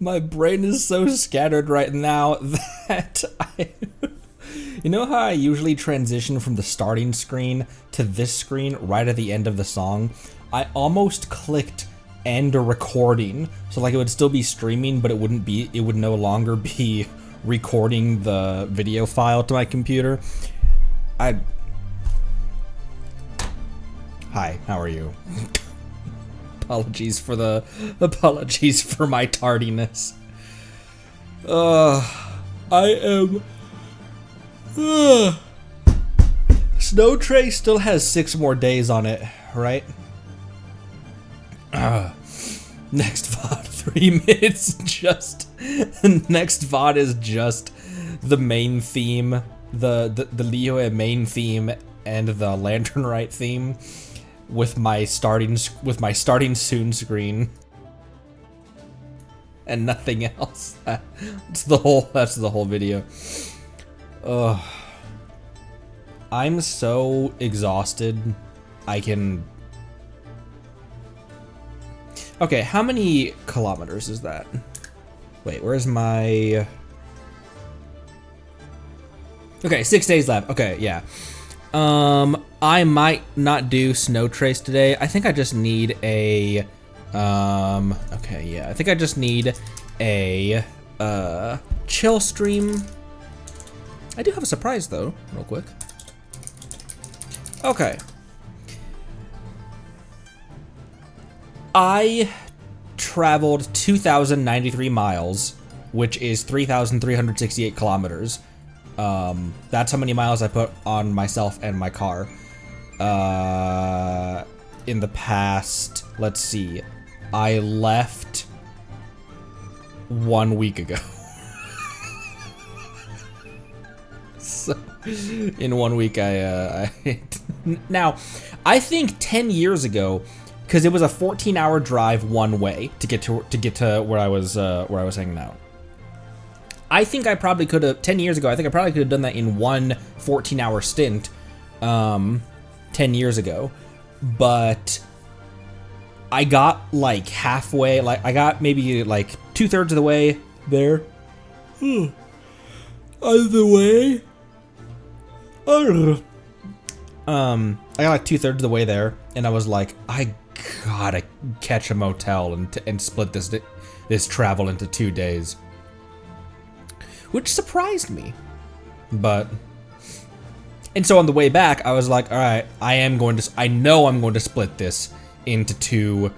My brain is so scattered right now that you know how I usually transition from the starting screen to this screen right at the end of the song? I almost clicked end recording, so like it would still be streaming, but it would no longer be recording the video file to my computer. Hi, how are you? Apologies for my tardiness. I am. Snow Tray still has 6 more days on it, right? Next VOD, 3 minutes. Next VOD is just the main theme, the Leo main theme, and the Lantern Rite theme, with my starting soon screen, and nothing else. That's the whole video. Ugh. I'm so exhausted. Okay, how many kilometers is that? Wait, where's my... Okay, 6 days left. Okay, yeah. I might not do Snow Trace today. I think I just need a... Okay, yeah. I think I just need a... chill stream. I do have a surprise, though, real quick. Okay. I traveled 2,093 miles, which is 3,368 kilometers. That's how many miles I put on myself and my car. In the past, let's see, I left 1 week ago. So, in 1 week, now, I think 10 years ago, because it was a 14-hour drive one way to get to where I was hanging out. I think I probably could have 10 years ago. I think I probably could have done that in one 14-hour stint, 10 years ago. But I got like halfway. Like I got maybe like 2/3 of the way there. Out of the way. I got like 2/3 of the way there, and I was like, I gotta catch a motel and split this travel into 2 days, which surprised me. And so on the way back, I was like, all right, I know I'm going to split this into 2.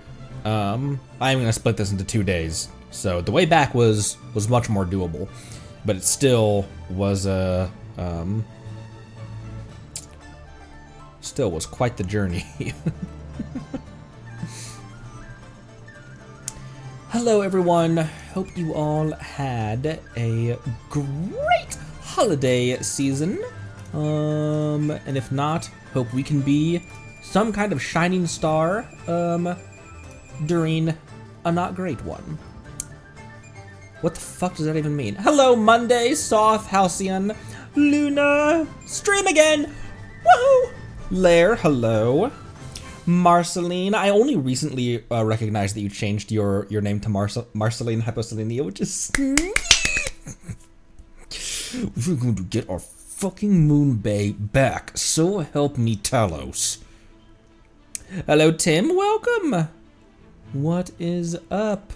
I'm gonna split this into 2 days. So the way back was much more doable, but it still was still was quite the journey. Hello everyone, hope you all had a great holiday season. And if not, hope we can be some kind of shining star during a not great one. What the fuck does that even mean? Hello Monday, Soft, Halcyon, Luna, stream again! Woohoo! Lair, hello. Marceline, I only recently recognized that you changed your name to Marceline Hyposelenia, which is... We're going to get our fucking Moon Bay back, so help me Talos. Hello Tim, welcome. What is up?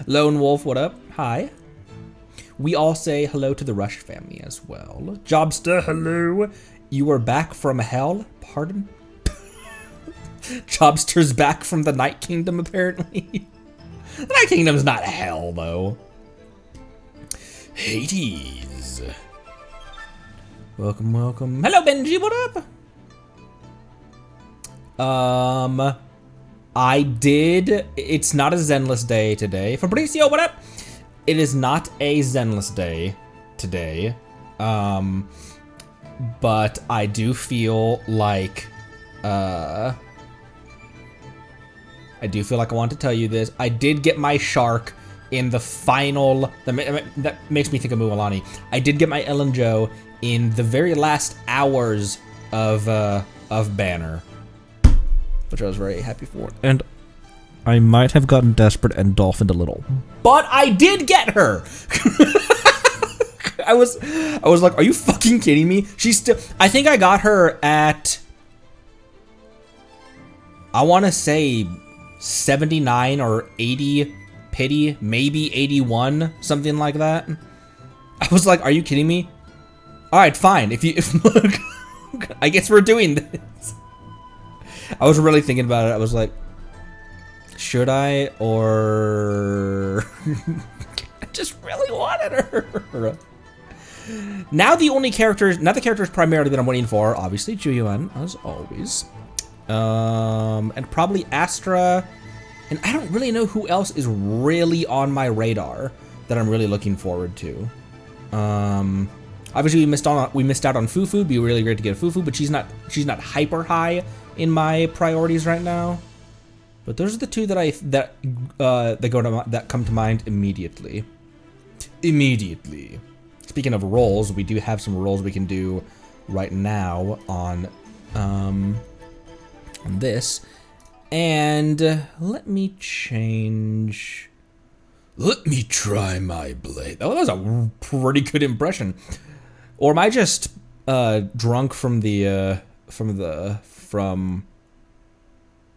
Lone Wolf, what up? Hi. We all say hello to the Rush family as well. Jobster, hello. You are back from hell? Pardon? Jobster's back from the Night Kingdom, apparently. The Night Kingdom's not hell, though. Hades. Welcome, welcome. Hello, Benji, what up? It's not a Zenless day today. Fabricio, what up? It is not a Zenless day today. But I do feel like, I want to tell you this. I did get my shark in the final, that makes me think of Mualani. I did get my Ellen Joe in the very last hours of Banner, which I was very happy for. And I might have gotten desperate and dolphined a little. But I did get her! I was like, are you fucking kidding me? She's still, I think I got her at, I want to say 79 or 80 pity, maybe 81, something like that. I was like, are you kidding me? All right, fine. Look, I guess we're doing this. I was really thinking about it. I was like, should I, or I just really wanted her. Now the characters primarily that I'm waiting for, obviously Juyuan, as always. And probably Astra, and I don't really know who else is really on my radar that I'm really looking forward to. Obviously we missed out on Fufu. It'd be really great to get a Fufu, but she's not hyper high in my priorities right now. But those are the two that come to mind immediately. Speaking of roles, we do have some roles we can do right now on this. And let me change. Let me try my blade. Oh, that was a pretty good impression. Or am I just drunk from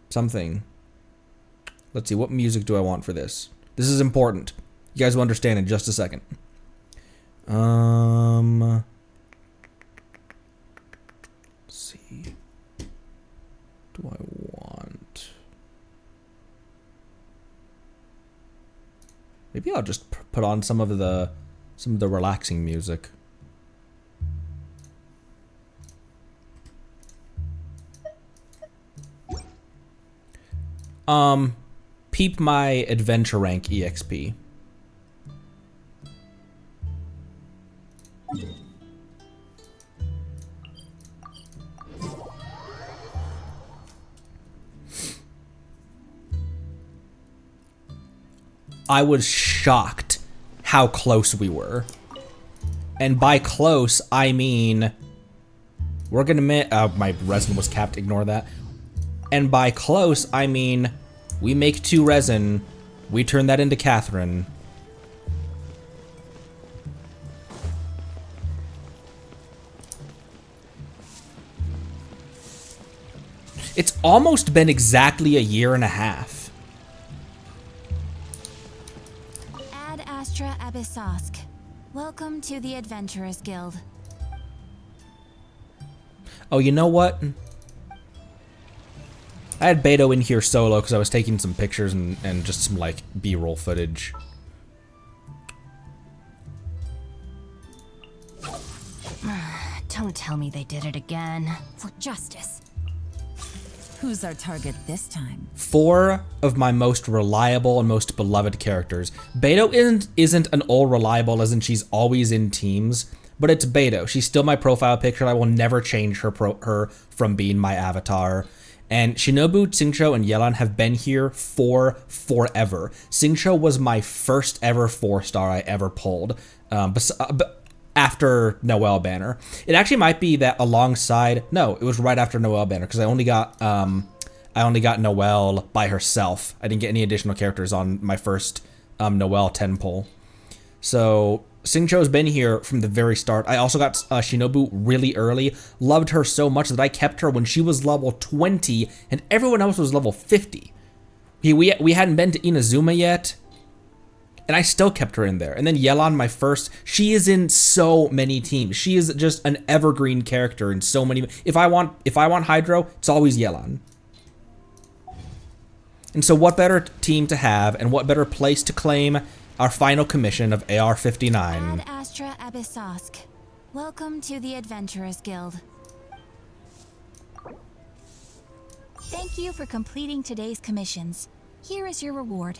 something? Let's see, what music do I want for this? This is important. You guys will understand in just a second. Let's see. Do I want? Maybe I'll just put on some of the relaxing music. Peep my adventure rank EXP. I was shocked how close we were. And by close, I mean, we're gonna my resin was capped, ignore that. And by close, I mean, we make 2 resin, we turn that into Catherine. It's almost been exactly a year and a half. Ad Astra Abyssosk. Welcome to the Adventurers Guild. Oh, you know what? I had Beto in here solo because I was taking some pictures and just some, like, B-roll footage. Don't tell me they did it again. For justice. Who's our target this time? 4 of my most reliable and most beloved characters. Beto isn't an all reliable as in she's always in teams, but it's Beto. She's still my profile picture. I will never change her from being my avatar. And Shinobu, Xingqiu, and Yelan have been here for forever. Xingqiu was my first ever 4-star I ever pulled, after Noelle banner. It actually might be that alongside. No, it was right after Noelle banner because I only got Noelle by herself. I didn't get any additional characters on my first Noelle 10 pull. So Xingqiu's been here from the very start. I also got Shinobu really early. Loved her so much that I kept her when she was level 20 and everyone else was level 50. We hadn't been to Inazuma yet, and I still kept her in there. And then Yelan, my first, she is in so many teams. She is just an evergreen character in so many. If I want Hydro, it's always Yelan. And so what better team to have and what better place to claim our final commission of AR59. Ad Astra Abyssosk. Welcome to the Adventurers Guild. Thank you for completing today's commissions. Here is your reward.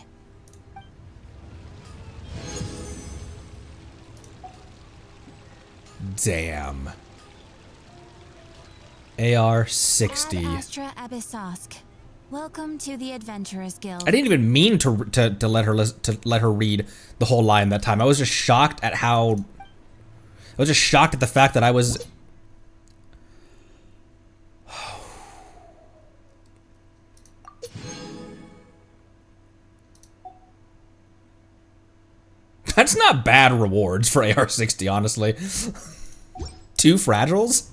Damn. AR60. Ad Astra Abyssosk. Welcome to the Adventurers Guild. I didn't even mean to let her read the whole line that time. I was just shocked at how. I was just shocked at the fact that I was. That's not bad rewards for AR60, honestly. 2 fragiles?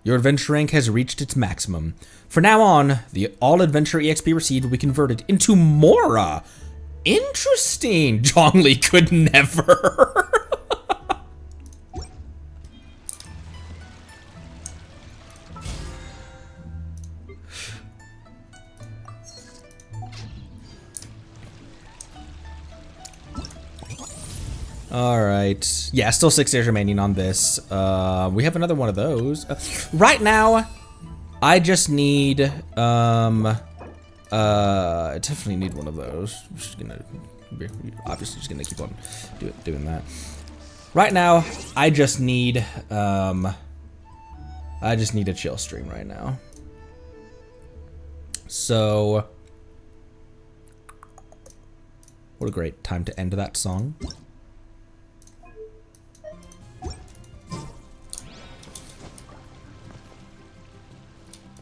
Your adventure rank has reached its maximum. For now on, the all adventure EXP received will be converted into Mora. Interesting. Zhongli could never. All right. Yeah, still 6 days remaining on this. We have another one of those. Right now, I just need, I definitely need one of those. I'm just gonna, obviously just gonna keep on doing that. Right now, I just need a chill stream right now. So, what a great time to end that song.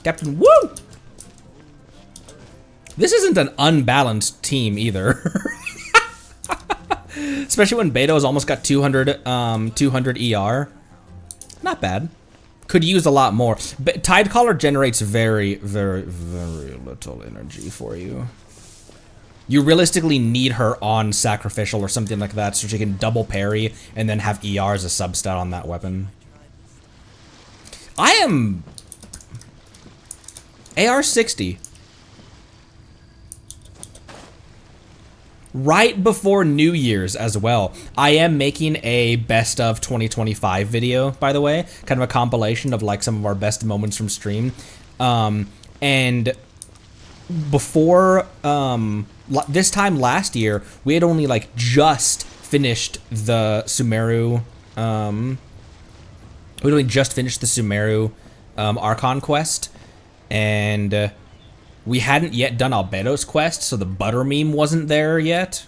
Captain, woo! This isn't an unbalanced team either. Especially when Beto's almost got 200 ER. Not bad. Could use a lot more. But Tidecaller generates very, very, very little energy for you. You realistically need her on Sacrificial or something like that so she can double parry and then have ER as a substat on that weapon. I am... AR60. Right before New Year's as well. I am making a best of 2025 video, by the way. Kind of a compilation of like some of our best moments from stream. And before this time last year, we had only like just finished the Sumeru. We'd only just finished the Sumeru Archon quest. And we hadn't yet done Albedo's quest, so the butter meme wasn't there yet.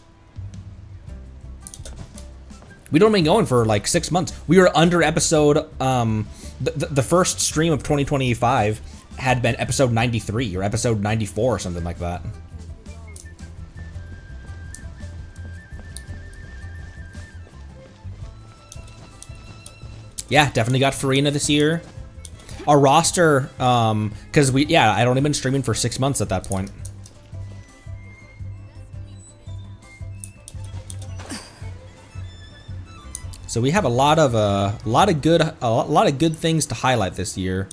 We'd only been going for like 6 months. We were under episode, the first stream of 2025 had been episode 93 or episode 94 or something like that. Yeah, definitely got Farina this year. Our roster, because I'd only been streaming for 6 months at that point. So we have a lot of good things to highlight this year.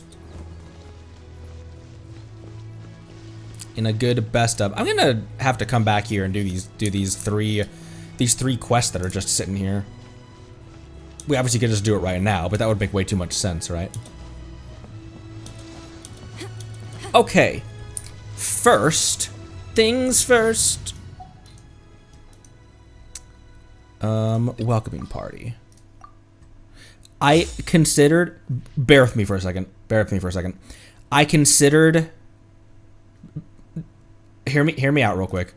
In a good best of. I'm gonna have to come back here and do these three quests that are just sitting here. We obviously could just do it right now, but that would make way too much sense, right? Okay, first things first. Welcoming party. I considered, bear with me for a second. I considered, hear me out real quick.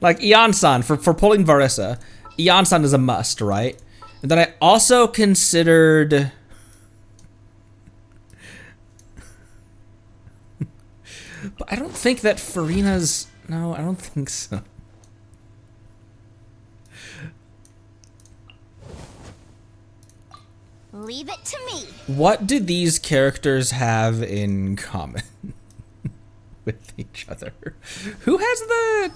Like Ian-san, for pulling Varesa, Ian-san is a must, right? And then I also considered, but I don't think that Farina's... No, I don't think so. Leave it to me. What do these characters have in common with each other? Who has the...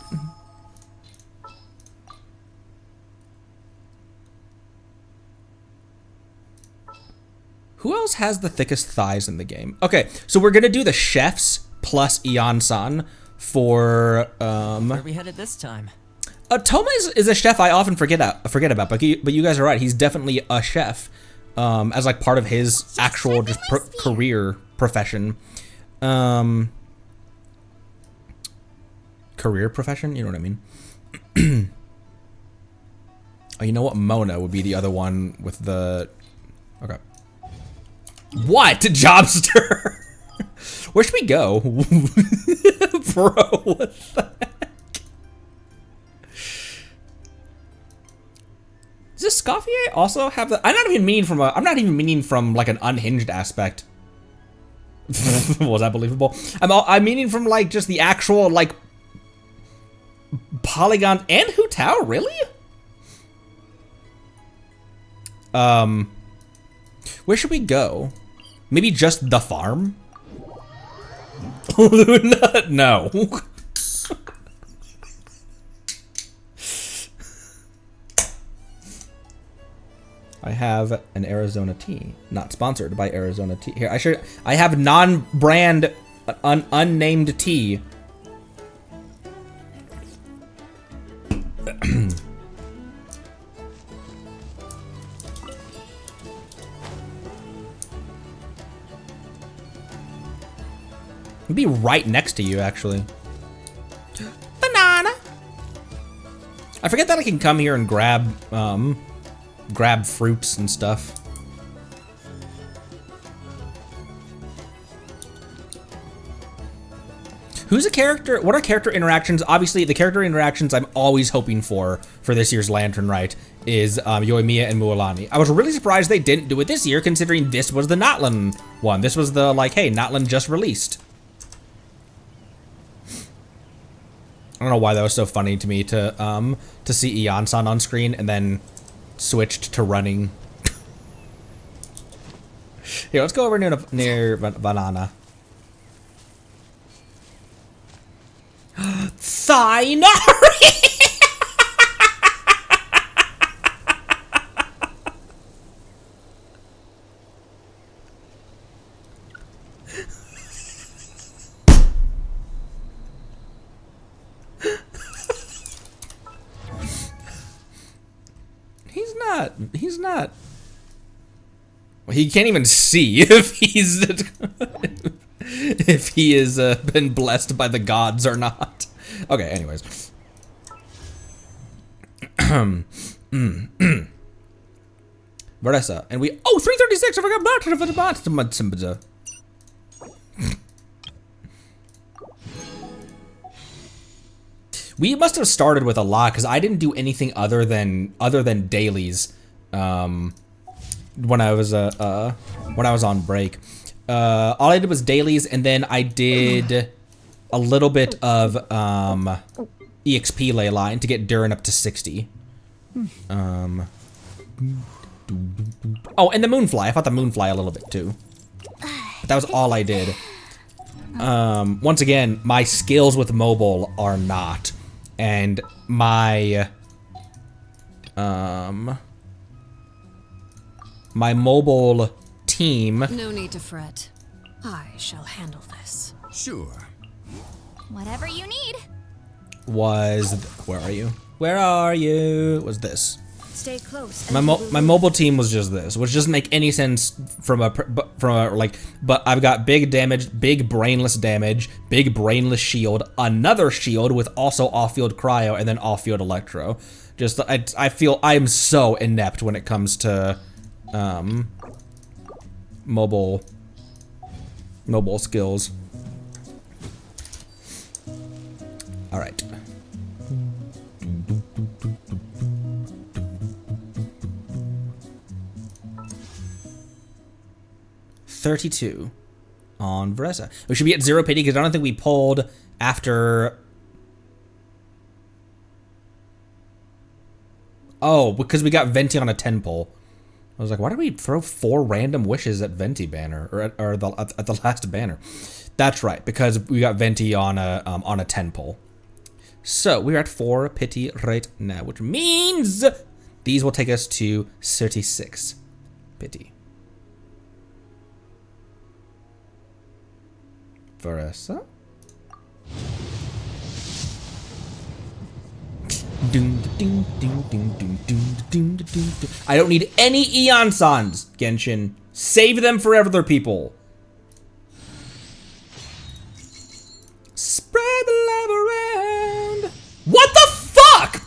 Who else has the thickest thighs in the game? Okay, so we're gonna do the chefs plus Ian-san for Where are we headed this time? Toma is a chef I often forget about, but you guys are right. He's definitely a chef, as like part of his actual just career profession. Career profession, you know what I mean? Oh, you know what? Mona would be the other one with the. Okay. What? Jobster? Where should we go? Bro, what the heck? Does this Scoffier also have the... I'm not even meaning from like an unhinged aspect. Was that believable? I'm meaning from like just the actual like polygon and Hu Tao, really? Where should we go? Maybe just the farm? No. I have an Arizona tea. Not sponsored by Arizona tea. Here, I have non-brand, unnamed tea. It'd be right next to you, actually. Banana! I forget that I can come here and grab fruits and stuff. Who's a character? What are character interactions? Obviously, the character interactions I'm always hoping for this year's Lantern Rite is Yoimiya and Mualani. I was really surprised they didn't do it this year, considering this was the Natlan one. This was the, like, hey, Natlan just released. I don't know why that was so funny to me to see Ian-san on screen and then switched to running. Here, let's go over near Banana. Thainari! He's not. Well, he can't even see if he's if he has been blessed by the gods or not. Okay, anyways. Varesa, and we 336. I forgot about. We must have started with a lot because I didn't do anything other than dailies when I was on break. All I did was dailies, and then I did a little bit of EXP ley line to get Durin up to 60. Oh, and the Moonfly. I fought the Moonfly a little bit too. But that was all I did. Once again, my skills with mobile are not. And my my mobile team. No need to fret. I shall handle this. Sure. Whatever you need. Where are you? Where are you? Was this? Stay close. My mobile team was just this, which doesn't make any sense from a like. But I've got big damage, big brainless damage, big brainless shield, another shield with also off-field cryo, and then off-field electro. Just I feel I am so inept when it comes to mobile skills. All right. 32 on Varesa. We should be at 0 pity because I don't think we pulled after. Oh, because we got Venti on a 10 pull. I was like, why did we throw 4 random wishes at Venti banner or at the last banner? That's right, because we got Venti on a 10 pull. So we're at 4 pity right now, which means these will take us to 36 pity. Varesa. I don't need any Eon-sans, Genshin. Save them for other people. Spread the love around. What the fuck?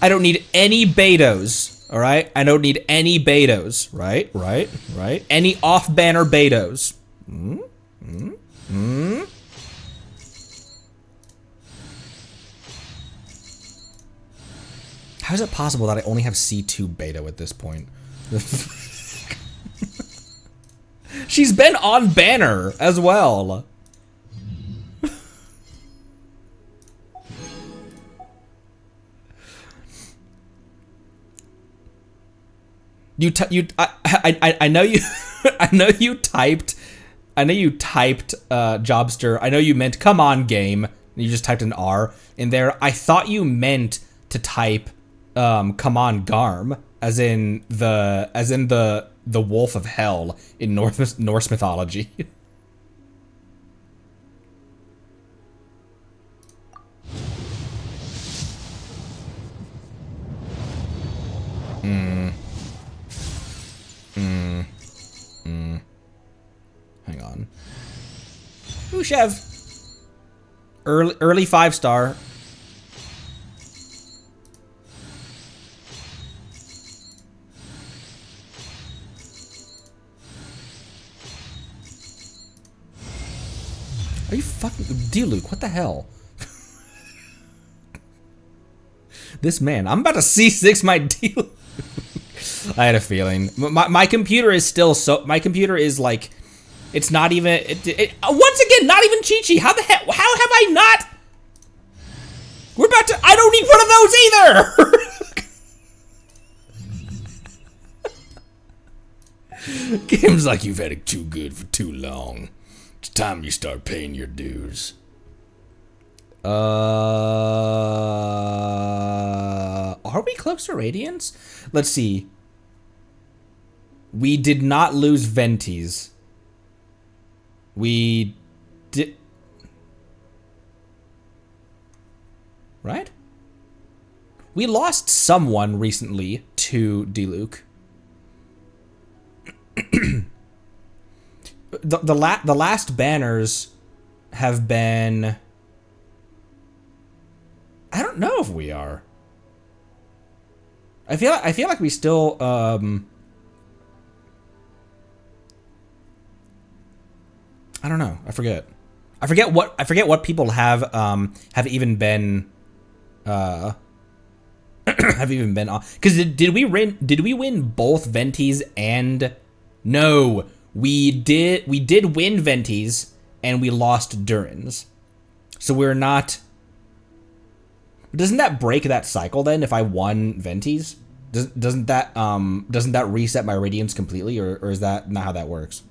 I don't need any betos. All right, I don't need any betos. Right. Any off-banner betos. How is it possible that I only have C2 beta at this point? She's been on banner as well. I know you I know you typed Jobster. I know you meant come on game. You just typed an R in there. I thought you meant to type come on Garm, as in the wolf of hell in Norse mythology. Hang on. Ushev. Early 5-star. Are you fucking D-Luke? What the hell? This man, I'm about to C6 my D-Luke. I had a feeling. My computer is still so. My computer is like, it's not even. Once again, not even Chi-Chi. How the hell? How have I not? We're about to. I don't need one of those either. Games like you've had it too good for too long. It's time you start paying your dues. Are we close to Radiance? Let's see. We did not lose Venties. We did. Right? We lost someone recently to D-Luke. The last banners have been. I don't know if we are. I feel like we still I don't know. I forget what people have even been have even been on. Because did we win both Venties and no, we did win Venties and we lost Durins. So we're not. Doesn't that break that cycle then if I won Venties? Doesn't that reset my Radiance completely, or is that not how that works?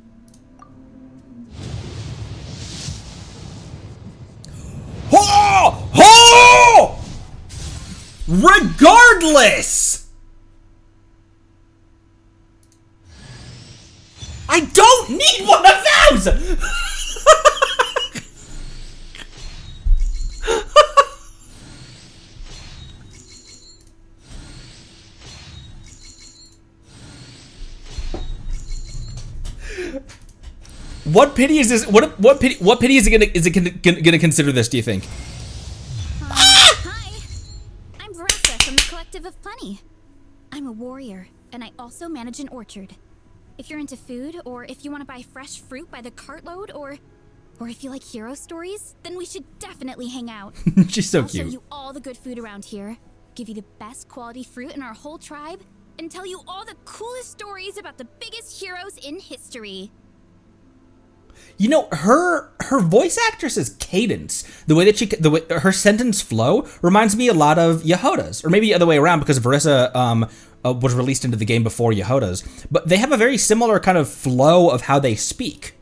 Oh! Oh! Regardless! I don't need one of those! What pity is this? What pity is it gonna consider this? Do you think? Hi, I'm Varesa from the Collective of Plenty. I'm a warrior, and I also manage an orchard. If you're into food, or if you want to buy fresh fruit by the cartload, or if you like hero stories, then we should definitely hang out. She's so I'll cute. show you all the good food around here, give you the best quality fruit in our whole tribe, and tell you all the coolest stories about the biggest heroes in history. You know, her voice actress's cadence, the way her sentence flow reminds me a lot of Yehoda's, or maybe the other way around because Varesa was released into the game before Yehoda's. But they have a very similar kind of flow of how they speak.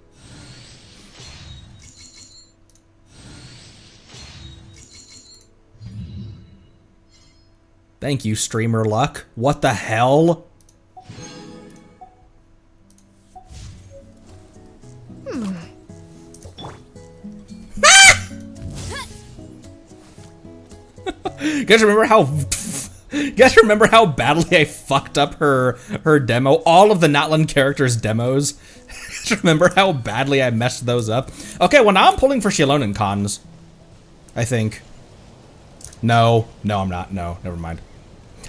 Thank you, streamer luck. What the hell? You guys remember how badly I fucked up her demo? All of the Natlan characters' demos. Remember how badly I messed those up? Okay, well now I'm pulling for Shilonen cons. I think. No, I'm not. No, never mind.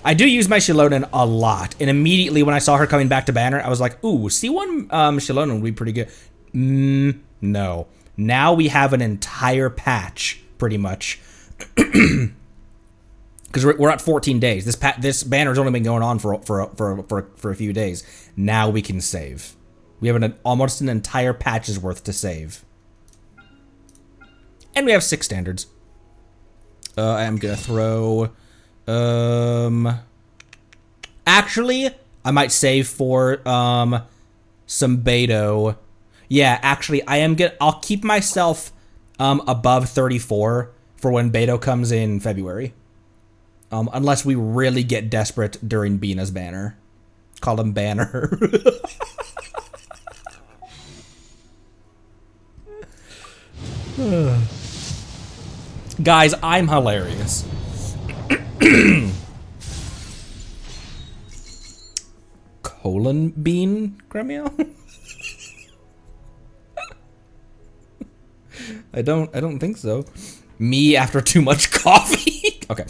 I do use my Shilonen a lot, and immediately when I saw her coming back to banner, I was like, ooh, C1 Shilonen would be pretty good. No. Now we have an entire patch, pretty much. Because we're at 14 days. This banner's only been going on for a few days. Now we can save. We have almost an entire patch's worth to save. And we have 6 standards. I'm gonna throw... Actually, I might save for some Beto. Yeah, actually, I'll keep myself above 34 for when Beto comes in February. Unless we really get desperate during Bina's banner. Call him Banner. Guys, I'm hilarious. Colon bean, Gremio? I don't think so. Me after too much coffee? Okay.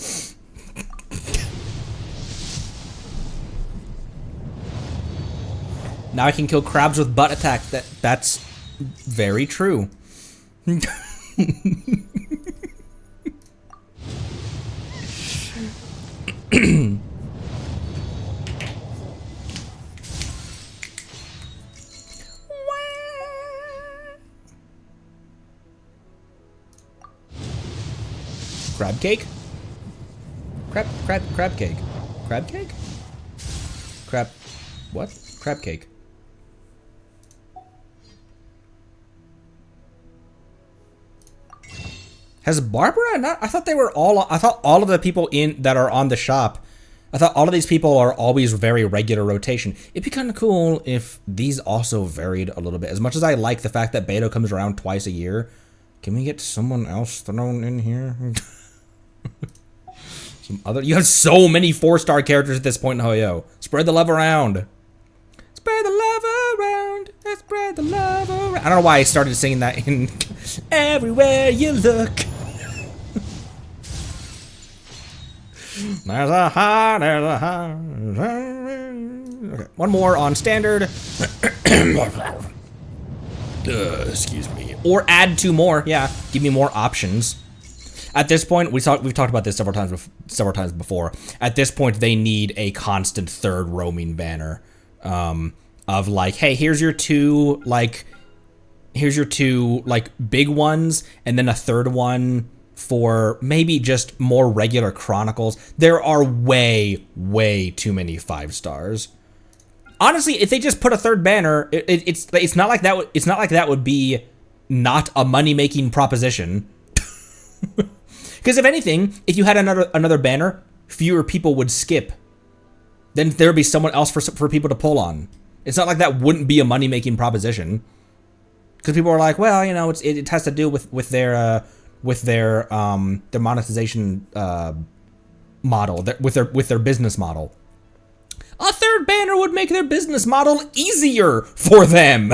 Now I can kill crabs with butt attack. That's very true. Crab cake? Crab cake. Crab cake? Crab, what? Crab cake. Has Barbara not? I thought they were all, I thought all of the people that are on the shop, I thought all of these people are always very regular rotation. It'd be kind of cool if these also varied a little bit. As much as I like the fact that Beto comes around twice a year, can we get someone else thrown in here? You have so many 4-star characters at this point in Hoyo. Spread the love around. Spread the love around. Let's spread the love around. I don't know why I started singing that in Everywhere You Look. There's a heart, there's a heart. Okay, one more on standard. Excuse me. Or add 2 more. Yeah, give me more options. At this point, we've talked about this several times before. At this point, they need a constant 3rd roaming banner, of like, hey, here's your 2 big ones, and then a 3rd one for maybe just more regular chronicles. There are way too many 5 stars. Honestly, if they just put a 3rd banner, it's not like that. It's not like that would be not a money-making proposition. Because if anything, if you had another banner, fewer people would skip. Then there would be someone else for people to pull on. It's not like that wouldn't be a money-making proposition. Because people are like, well, you know, it has to do with their monetization model, with their business model. A 3rd banner would make their business model easier for them.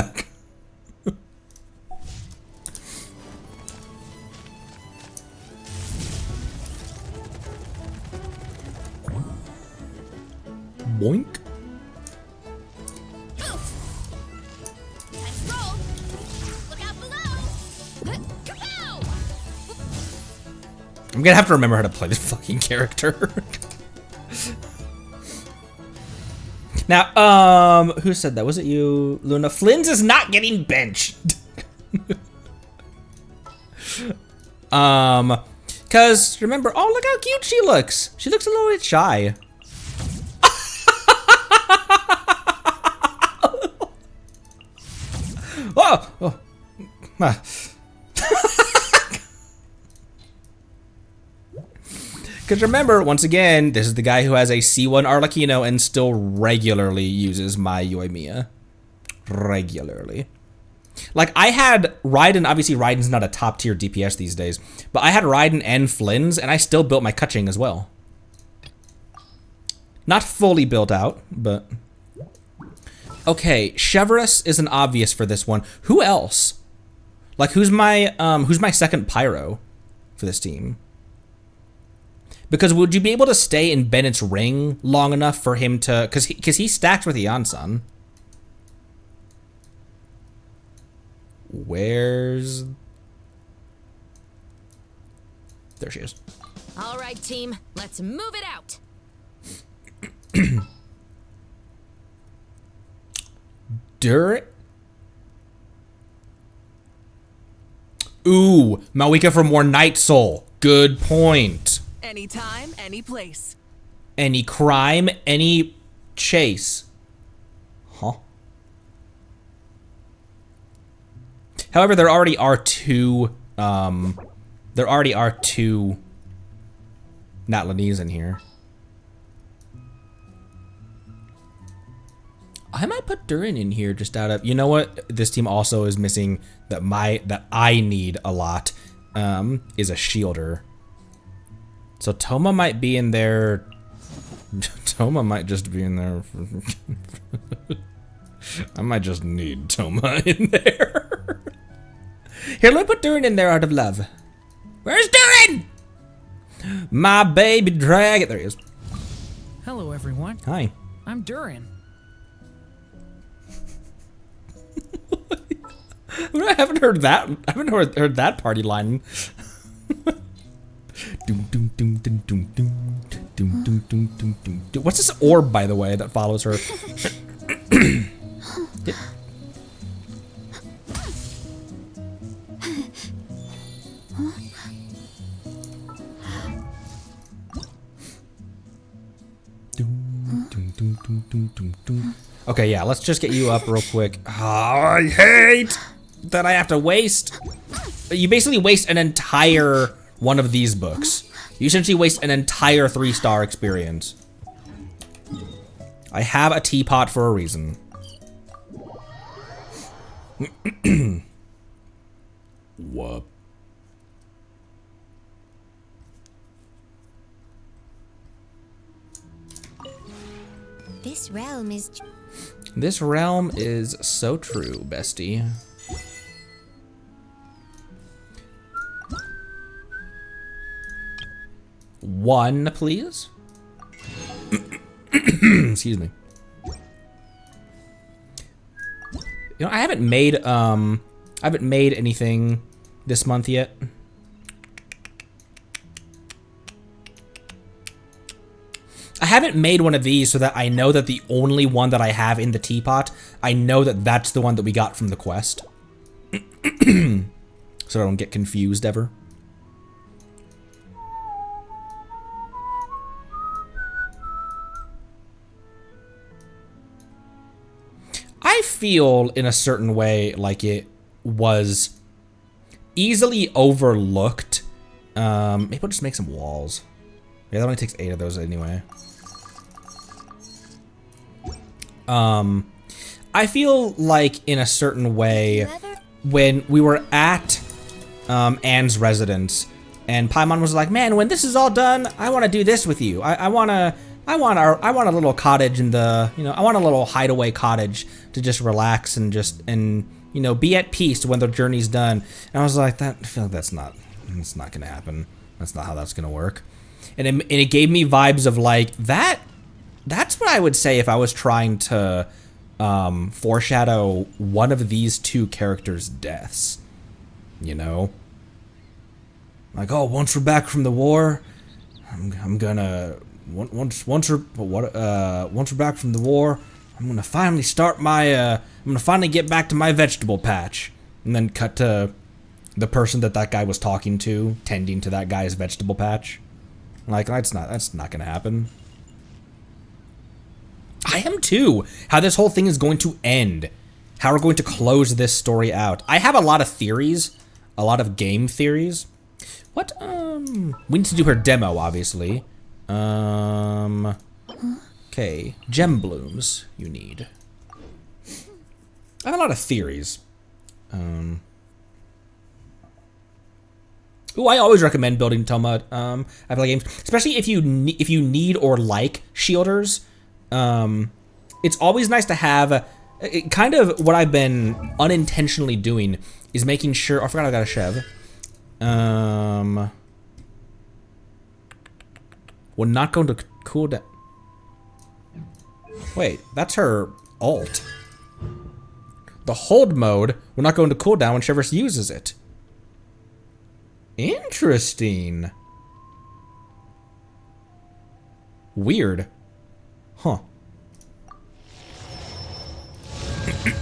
Boink. Let's roll. Look out below. Kapow! I'm gonna have to remember how to play this fucking character. Now, who said that? Was it you, Luna? Flynn's is not getting benched. Cause remember, oh, look how cute she looks. She looks a little bit shy. Oh. Because remember, once again, this is the guy who has a C1 Arlecchino and still regularly uses my Yoimiya. Regularly. Like, I had Raiden, obviously Raiden's not a top tier DPS these days, but I had Raiden and Flynn's, and I still built my Kuching as well. Not fully built out, but... Okay, Cheverus is an obvious for this one. Who else? Like, who's my second Pyro for this team? Because would you be able to stay in Bennett's ring long enough for him to... Because he stacked with Yansan. Where's... There she is. All right, team, let's move it out. Ooh, Malika for more Night Soul. Good point. Anytime, any place. Any crime, any chase. Huh? However, there already are two Natlanese in here. I might put Durin in here just out of, you know what? This team also is missing that I need a lot, is a shielder. So Toma might be in there. Toma might just be in there. I might just need Toma in there. Here, let me put Durin in there out of love. Where's Durin? My baby dragon. There he is. Hello, everyone. Hi. I'm Durin. I haven't heard that. I haven't heard that party line. What's this orb, by the way, that follows her? Okay, yeah, let's just get you up real quick. Oh, I hate that I have to waste. You basically waste an entire one of these books. You essentially waste an entire 3-star experience. I have a teapot for a reason. What? This realm is... This realm is so true, bestie. One, please. Excuse me. You know, I haven't made anything this month yet. I haven't made one of these so that I know that the only one that I have in the teapot, I know that that's the one that we got from the quest. So I don't get confused ever. I feel in a certain way like it was easily overlooked. Maybe I'll just make some walls. Yeah, that only takes 8 of those anyway. I feel like in a certain way when we were at Anne's residence and Paimon was like, man, when this is all done, I want to do this with you. I want a little cottage in the, you know, I want a little hideaway cottage to just relax and you know, be at peace when the journey's done. And I was like, I feel like that's not gonna happen. That's not how that's gonna work. And it gave me vibes of like that's what I would say if I was trying to foreshadow one of these two characters' deaths. You know? Like, oh, once we're back from the war, I'm gonna once we're back from the war, I'm gonna finally start my I'm gonna finally get back to my vegetable patch. And then cut to the person that guy was talking to, tending to that guy's vegetable patch. Like, that's not gonna happen. I am too. How this whole thing is going to end. How we're going to close this story out. I have a lot of theories. A lot of game theories. What, we need to do her demo, obviously. Okay. Gem blooms you need. I have a lot of theories. Ooh, I always recommend building Toma I play games, especially if you need or like shielders. It's always nice to have. Kind of what I've been unintentionally doing is making sure. Oh, I forgot I got a Chev. We're not going to cool down. Wait, that's her ult. The hold mode. We're not going to cool down when Cheverus uses it. Interesting. Weird. Huh.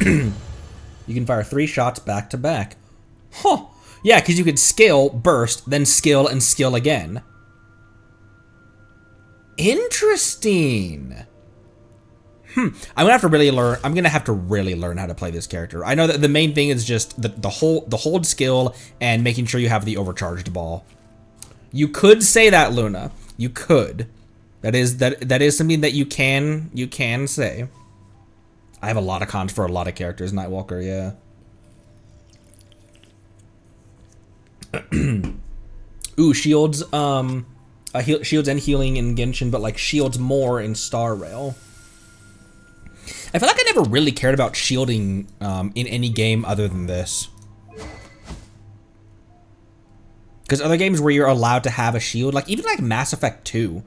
You can fire 3 shots back to back. Huh. Yeah, because you could skill, burst, then skill, and skill again. Interesting. I'm gonna have to really learn. I'm gonna have to really learn how to play this character. I know that the main thing is just the hold skill and making sure you have the overcharged ball. You could say that, Luna. You could. That is something that you can say. I have a lot of cons for a lot of characters, Nightwalker. Yeah. Ooh, shields. Shields and healing in Genshin, but like shields more in Star Rail. I feel like I never really cared about shielding in any game other than this. Because other games where you're allowed to have a shield, like even like Mass Effect 2,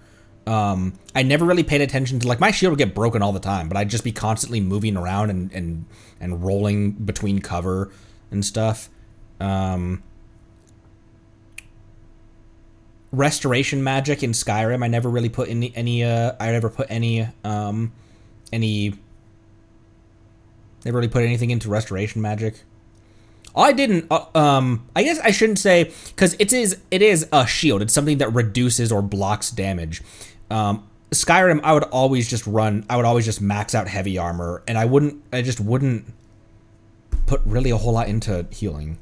I never really paid attention to, like, my shield would get broken all the time, but I'd just be constantly moving around and rolling between cover and stuff. Restoration magic in Skyrim, I never really put any never really put anything into restoration magic. I didn't, I guess I shouldn't say, because it is a shield. It's something that reduces or blocks damage. Skyrim, I would always just max out heavy armor, and I just wouldn't put really a whole lot into healing.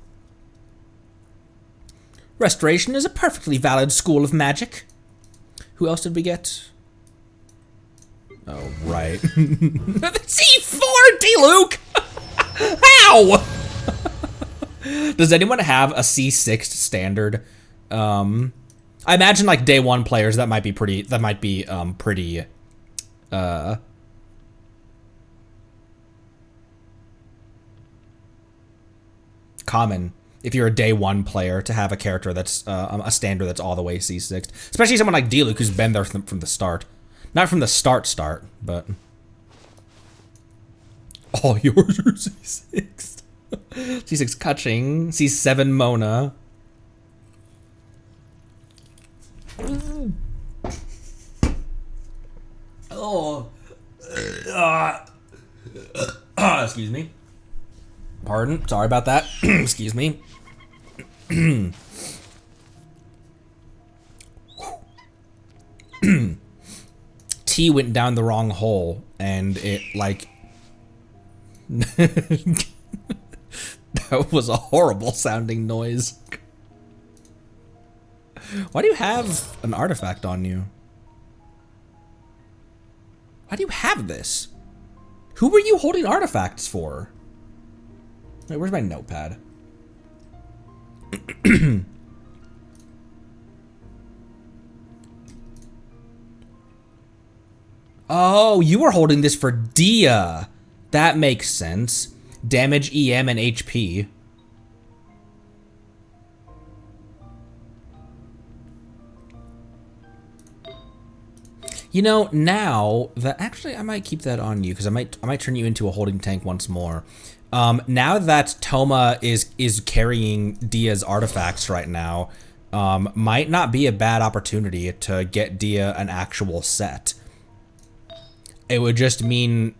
Restoration is a perfectly valid school of magic. Who else did we get? Oh, right. C4, D-Luke! How? Does anyone have a C6 standard? I imagine like day 1 players that might be pretty common if you're a day 1 player to have a character that's a standard that's all the way C6, especially someone like D-Luke who's been there from the start. Not from the start, but all yours are C6. C6 Kaching, C7 Mona. Oh. Excuse me. Pardon. Sorry about that. Excuse me. T went down the wrong hole, and it, like... That was a horrible sounding noise. Why do you have an artifact on you? Why do you have this? Who were you holding artifacts for? Wait, where's my notepad? Oh, you were holding this for Dia. That makes sense. Damage, EM, and HP. You know, now that actually I might keep that on you because I might turn you into a holding tank once more. Now that Toma is carrying Dia's artifacts right now, might not be a bad opportunity to get Dia an actual set. It would just mean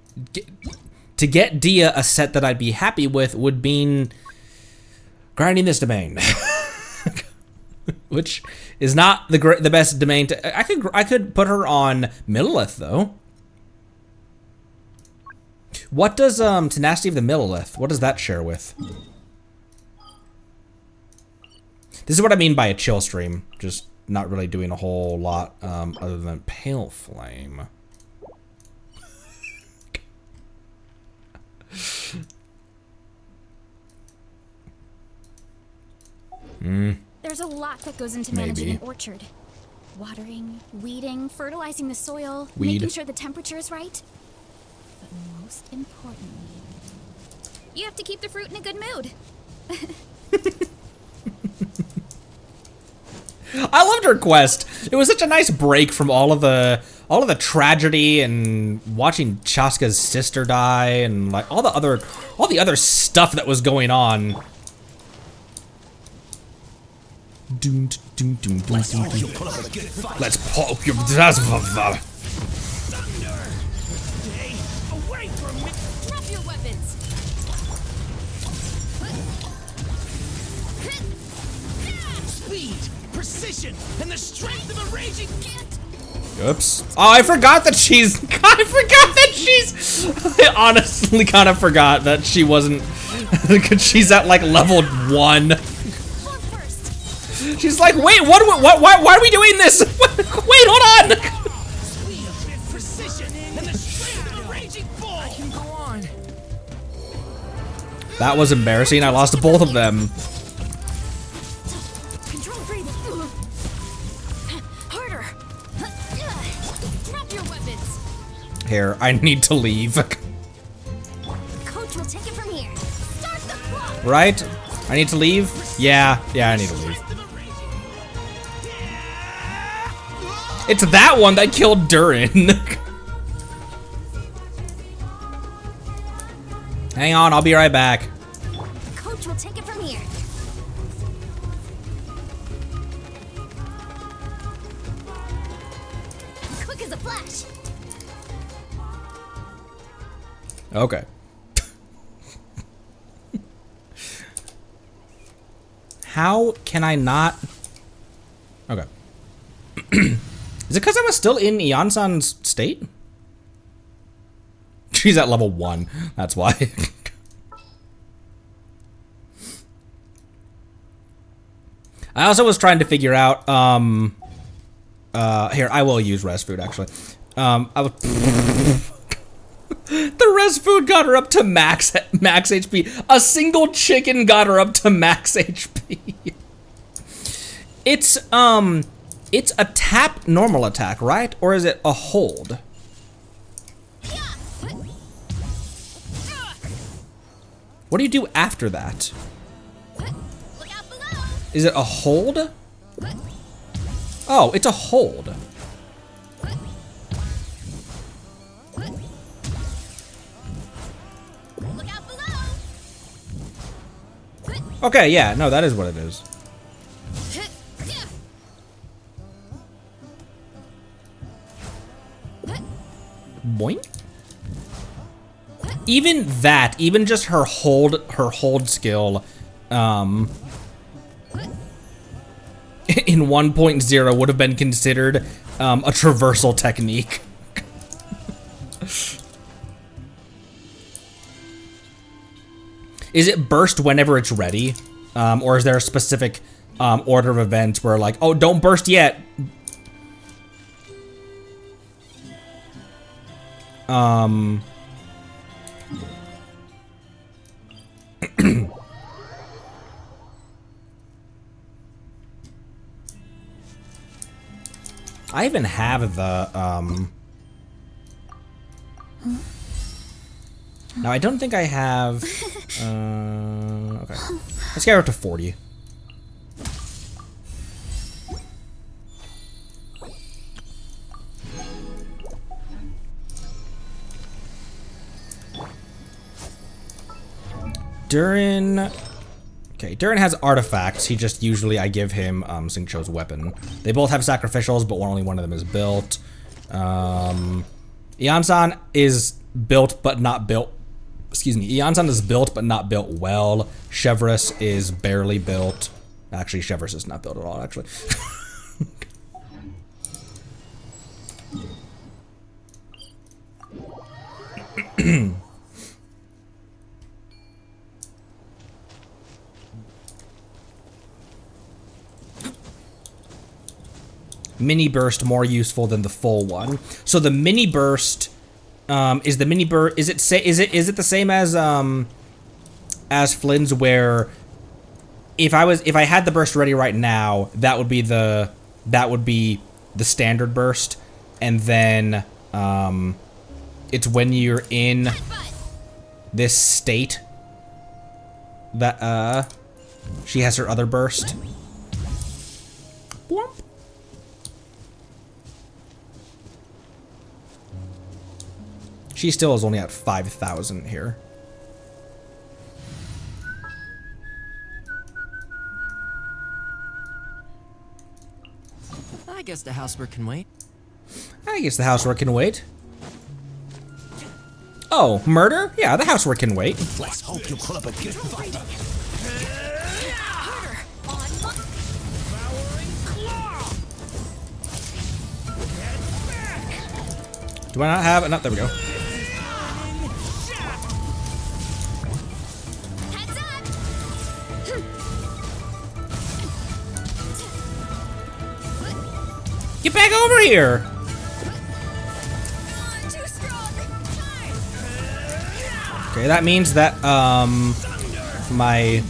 to get Dia a set that I'd be happy with would mean grinding this domain, which is not the best domain to. I could put her on Millilith though. What does Tenacity of the Millilith? What does that share with? This is what I mean by a chill stream. Just not really doing a whole lot other than Pale Flame. There's a lot that goes into managing an orchard. Watering, weeding, fertilizing the soil, making sure the temperature is right. But most importantly, you have to keep the fruit in a good mood. I loved her quest. It was such a nice break from all of the tragedy and watching Chaska's sister die and like all the other stuff that was going on. Let's pop your. speed, precision, and the strength of a raging kit. Oops. Oh, I forgot that she's. I forgot that she's. I honestly kind of forgot that she wasn't. Because she's at like level 1. She's like, wait, why are we doing this? Wait, hold on. Speed, precision, and the strength of a raging bull. I can go on. That was embarrassing. I lost both of them. Control breathing. Harder. Drop your weapons. Here, I need to leave. Coach will take it from here. Start the clock. Right? I need to leave? Yeah, I need to leave. It's that one that killed Durin. Hang on, I'll be right back. Coach will take it from here. Quick as a flash. Okay. How can I not? Okay. Is it because I was still in Iansan's state? She's at level 1. That's why. I also was trying to figure out. Here, I will use res food actually. The res food got her up to max HP. A single chicken got her up to max HP. It's a tap normal attack, right? Or is it a hold? What do you do after that? Look out below. Is it a hold? Oh, it's a hold. Look out below. Okay, yeah, no, that is what it is. Boing. Even that, even just her hold skill, in 1.0 would have been considered a traversal technique. Is it burst whenever it's ready? Or is there a specific order of events where like, oh, don't burst yet. I even have the, now I don't think I have, okay. Let's get her up to 40. Durin, okay, Durin has artifacts. He just usually, I give him Xingqiu's weapon. They both have sacrificials, but only one of them is built. Iansan is built, but not built. Excuse me, Iansan is built, but not built well. Chevreuse is barely built. Actually, Chevreuse is not built at all, actually. Mini burst more useful than the full one. So the mini burst is the mini burst. Is it the same as Flynn's, where if I had the burst ready right now, that would be the standard burst, and then it's when you're in this state that she has her other burst. Boop. She still is only at 5,000 here. I guess the housework can wait. I guess the housework can wait. Oh, murder? Yeah, the housework can wait. Let's hope you pull up a good fight. Do I not have enough? There we go. Heads up! Get back over here! Too strong! Okay, that means that, my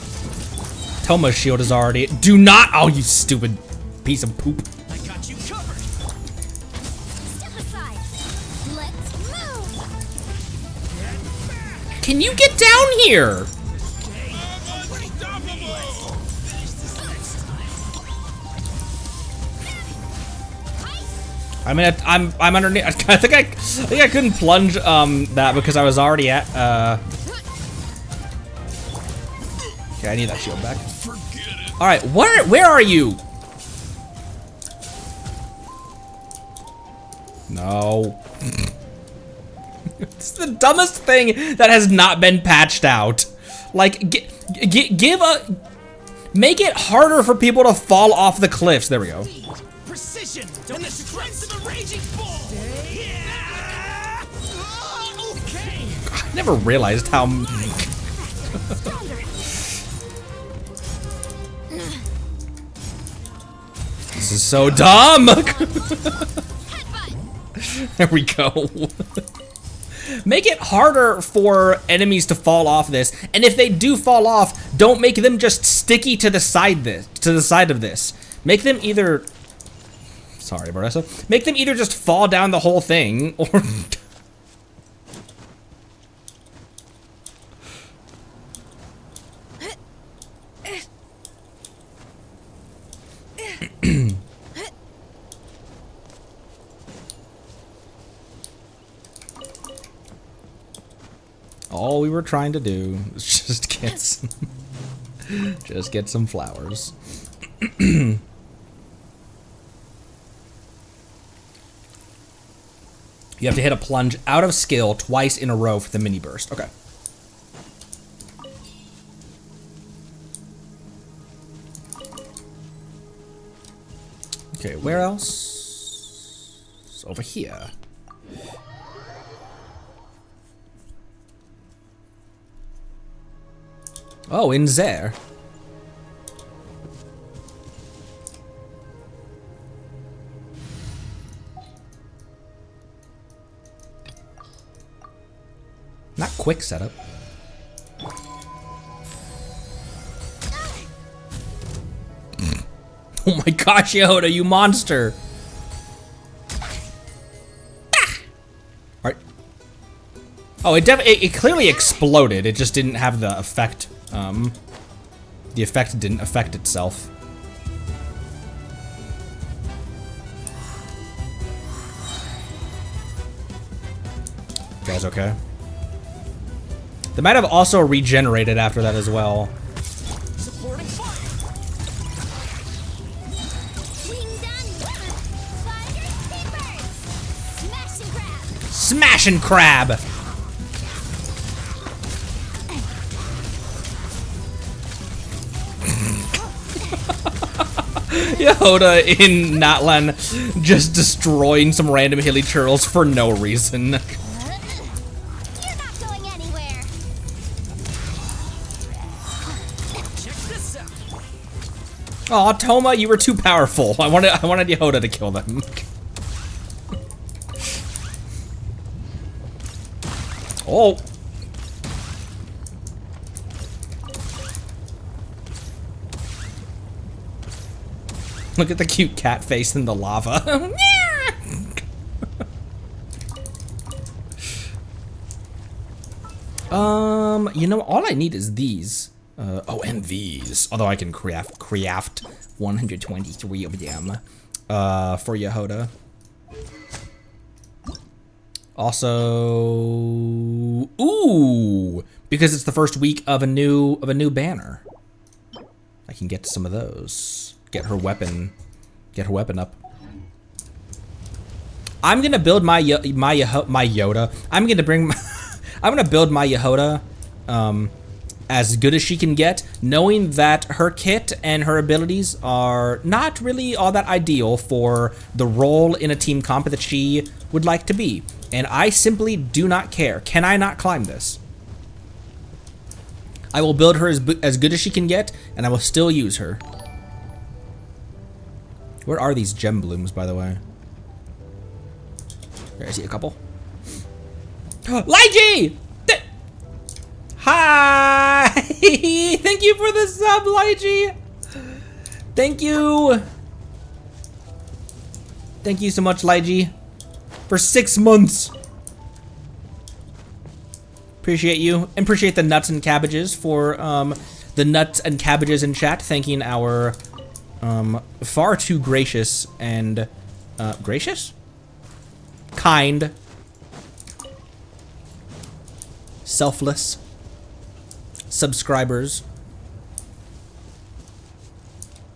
Toma's shield is already. Do not! Oh, you stupid piece of poop. I got you covered. Step aside. Let's move! Can you get down here? I mean, I'm underneath. I think I couldn't plunge that because I was already at. Okay, I need that shield back. All right, where are you? No. It's the dumbest thing that has not been patched out. Like, make it harder for people to fall off the cliffs. There we go. Precision and the strength of a raging bull. Yeah. Okay. I never realized how. This is so dumb. There we go. Make it harder for enemies to fall off this, and if they do fall off, don't make them just sticky to the side of this. Make them either. Sorry, Varesa. Make them either just fall down the whole thing, or. All we were trying to do was just get some flowers. You have to hit a plunge out of skill twice in a row for the mini burst. Okay. Okay, where else? It's over here. Oh, in there. Not quick setup. Oh my gosh, Yoda, you monster! Alright. Oh, it clearly exploded. It just didn't have the effect. The effect didn't affect itself. You guys okay? They might have also regenerated after that as well. Supporting fire. Wing down, fire keepers! Smash and grab! Smash and crab! Yoda in Natlan just destroying some random hilly churls for no reason. You're not going anywhere! Check this out. Aw, Toma, you were too powerful. I wanted Yoda to kill them. Oh. Look at the cute cat face in the lava. You know, all I need is these. Oh, and these. Although I can craft 123 of them. For Yehoda. Also, ooh, because it's the first week of a new banner. I can get some of those. Get her weapon up. I'm gonna build my Yoda. I'm gonna build my Yehoda as good as she can get, knowing that her kit and her abilities are not really all that ideal for the role in a team comp that she would like to be. And I simply do not care. Can I not climb this? I will build her as good as she can get, and I will still use her. Where are these gem blooms, by the way? There, I see a couple. Lygie! Hi! Thank you for the sub, Lygie! Thank you! Thank you so much, Lygie. For 6 months. Appreciate you. And appreciate the nuts and cabbages for the nuts and cabbages in chat. Thanking our far too gracious and gracious? Kind. Selfless subscribers.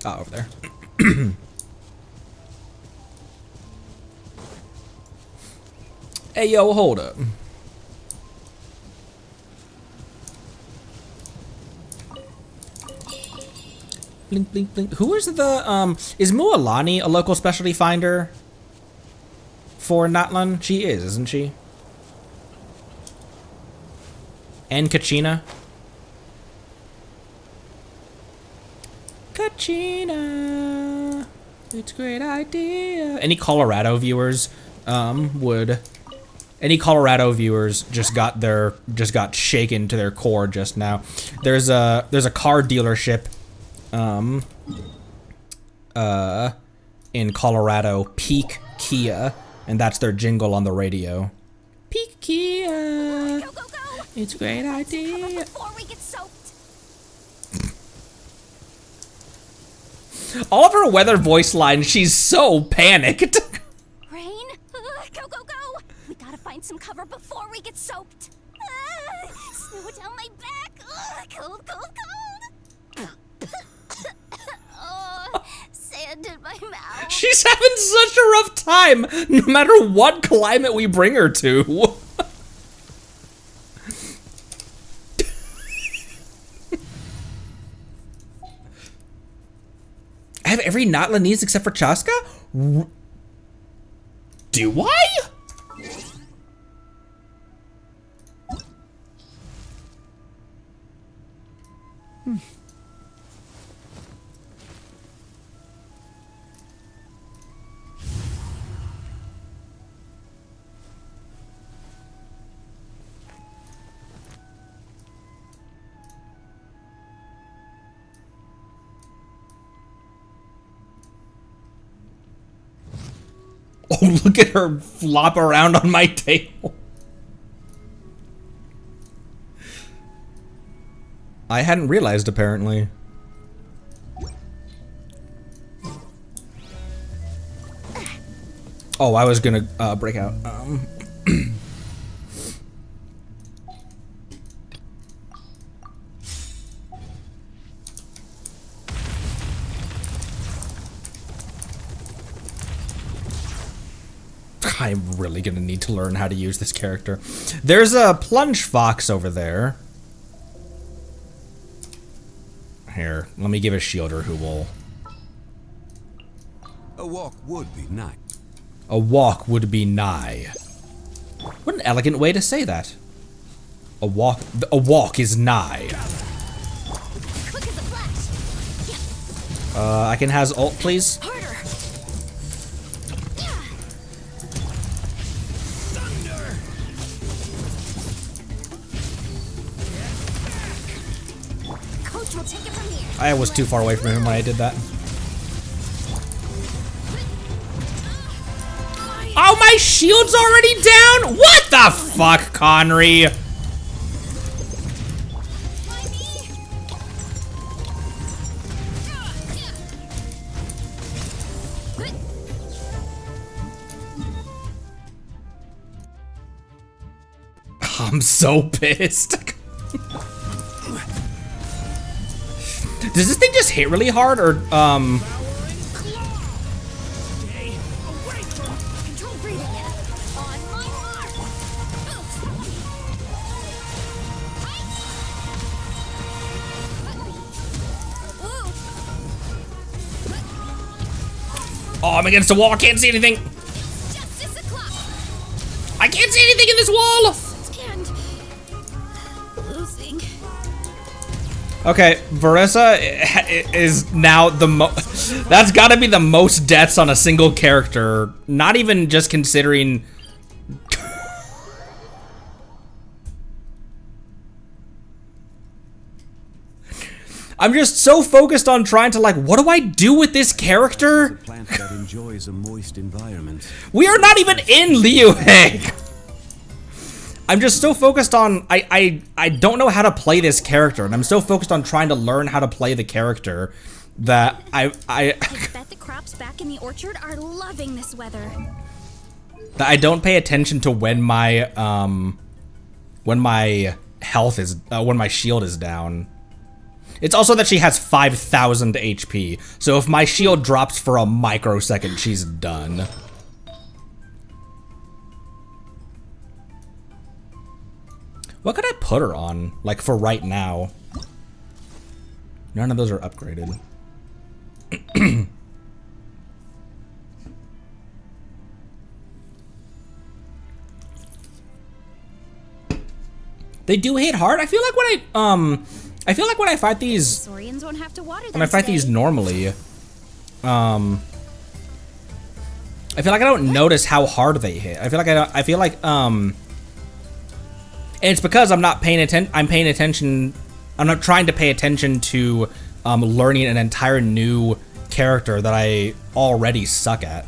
Oh, over there. Hey, yo, hold up. Blink, blink, blink. Who is the, is Mualani a local specialty finder for Natlan? She is, isn't she? And Kachina? Kachina, it's a great idea. Any Colorado viewers any Colorado viewers just got shaken to their core just now. There's a car dealership in Colorado, Peak Kia, and that's their jingle on the radio. Peak Kia. Go, go, go! It's a great idea. Before we get soaked. All of her weather voice lines, she's so panicked. Rain? Go, go, go! We gotta find some cover before we get soaked. Snow down my back. Cold, cold, cold. Oh, sand in my mouth. She's having such a rough time, no matter what climate we bring her to. I have every Natlanese except for Chaska? Do I? Oh, look at her flop around on my table. I hadn't realized, apparently. Oh, I was gonna break out. I'm really gonna need to learn how to use this character. There's a plunge fox over there. Here, let me give a shielder who will... A walk would be nice. A walk would be nigh. What an elegant way to say that. A walk is nigh. Quick as a flash. I can has ult, please. Harder. Coach will take it from here. I was too far away from him when I did that. Oh, my shield's already down? What the fuck, Conry? I'm so pissed. Does this thing just hit really hard, or Oh, I'm against a wall. I can't see anything. Justice o'clock. I can't see anything in this wall. And losing. Okay, Varesa is now the that's got to be the most deaths on a single character. Not even just considering. I'm just so focused on trying to, like, what do I do with this character? Plant that enjoys a moist environment. We are not even in Liu Heng. I'm just so focused on, I don't know how to play this character, and I'm so focused on trying to learn how to play the character that I bet the crops back in the orchard are loving this weather. that I don't pay attention to when my health is, when my shield is down. It's also that she has 5,000 HP, so if my shield drops for a microsecond, she's done. What could I put her on, like, for right now? None of those are upgraded. They do hit hard. I feel like when I fight these, Saurians won't have to water them when I fight today. these normally, I feel like I don't notice how hard they hit. I feel like and it's because I'm not paying attention. I'm not trying to pay attention to learning an entire new character that I already suck at.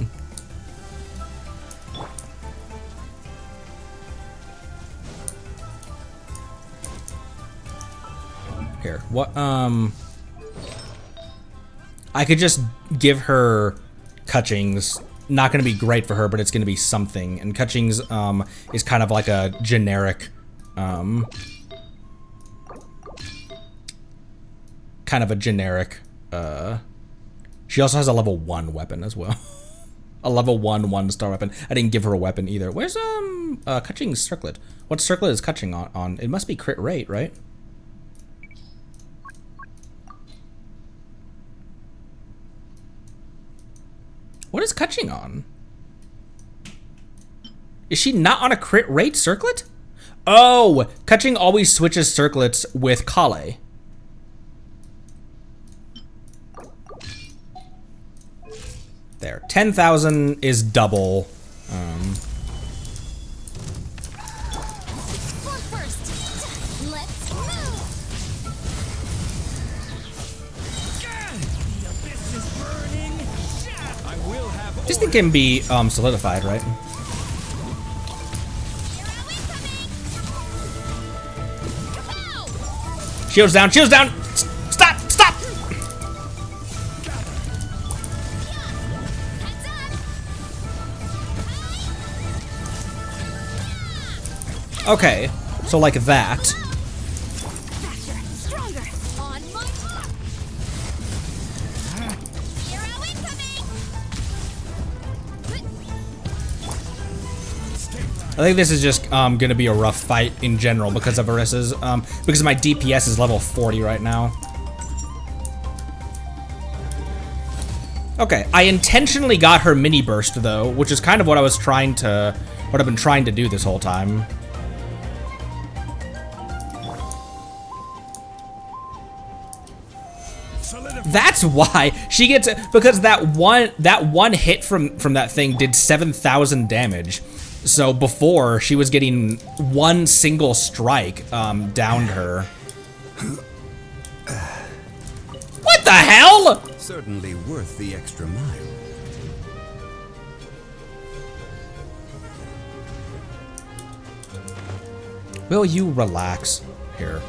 Here, what, I could just give her Kutchings. Not gonna be great for her, but it's gonna be something. And Kutchings, is kind of like a generic, kind of a generic, she also has a level 1 weapon as well. A level 1-star weapon. I didn't give her a weapon either. Where's, Kutching's circlet? What circlet is Kutching on? It must be crit rate, right? What is Kutching on? Is she not on a crit rate circlet? Oh, Kutching always switches circlets with Kale. There, 10,000 is double. First, let's move. The abyss is burning. I will have This thing can be solidified, right? Shields down, shields down! Stop, stop! Okay, so like that. Faster, stronger. On my mark. Hero incoming. I think this is just gonna be a rough fight in general because of Varesa's, because my DPS is level 40 right now. Okay, I intentionally got her mini burst though, which is kind of what I've been trying to do this whole time. That's why she gets, because that one hit from that thing did 7,000 damage. So before she was getting one single strike downed her. What the hell? Certainly worth the extra mile. Will you relax here?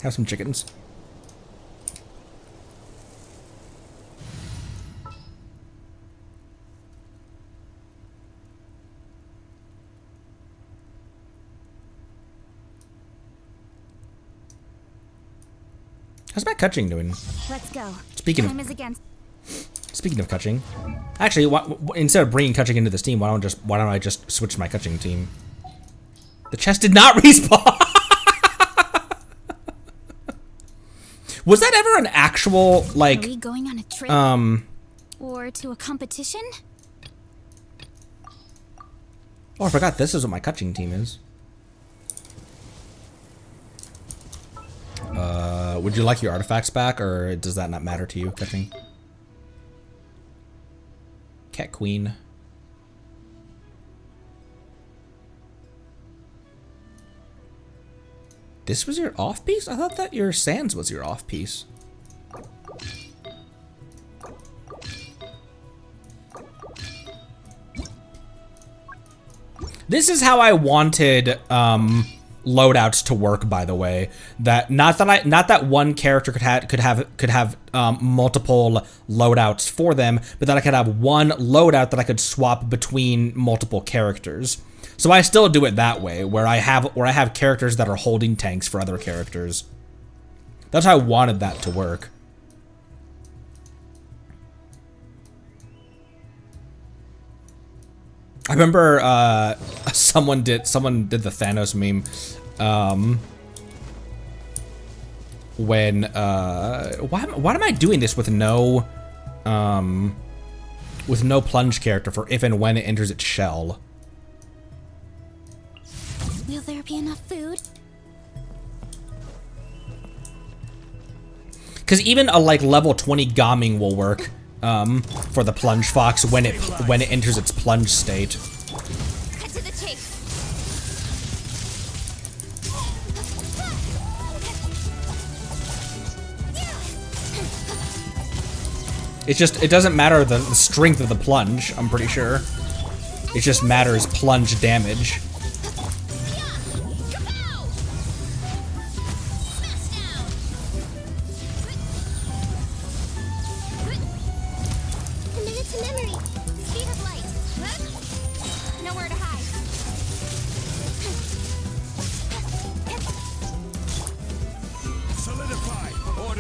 Have some chickens. How's my Kutching doing? Let's go. Speaking Time of is against. speaking of Kutching, actually, instead of bringing Kutching into this team, why don't I just switch my Kutching team? The chest did not respawn. Was that ever an actual, Are like, we going on a trip? Or to a competition? oh, I forgot this is what my catching team is. Would you like your artifacts back, or does that not matter to you, catching? Cat Queen. This was your off-piece? I thought that your Sands was your off-piece. This is how I wanted loadouts to work, by the way. That not that one character could have multiple loadouts for them, but that I could have one loadout that I could swap between multiple characters. So I still do it that way, where I have characters that are holding tanks for other characters. That's how I wanted that to work. I remember someone did the Thanos meme when why am I doing this with no plunge character for if and when it enters its shell? Will there be enough food? Because even a like level 20 Gaming will work for the plunge fox when it enters its plunge state. Cut to the chase. It doesn't matter the strength of the plunge, I'm pretty sure. It just matters plunge damage.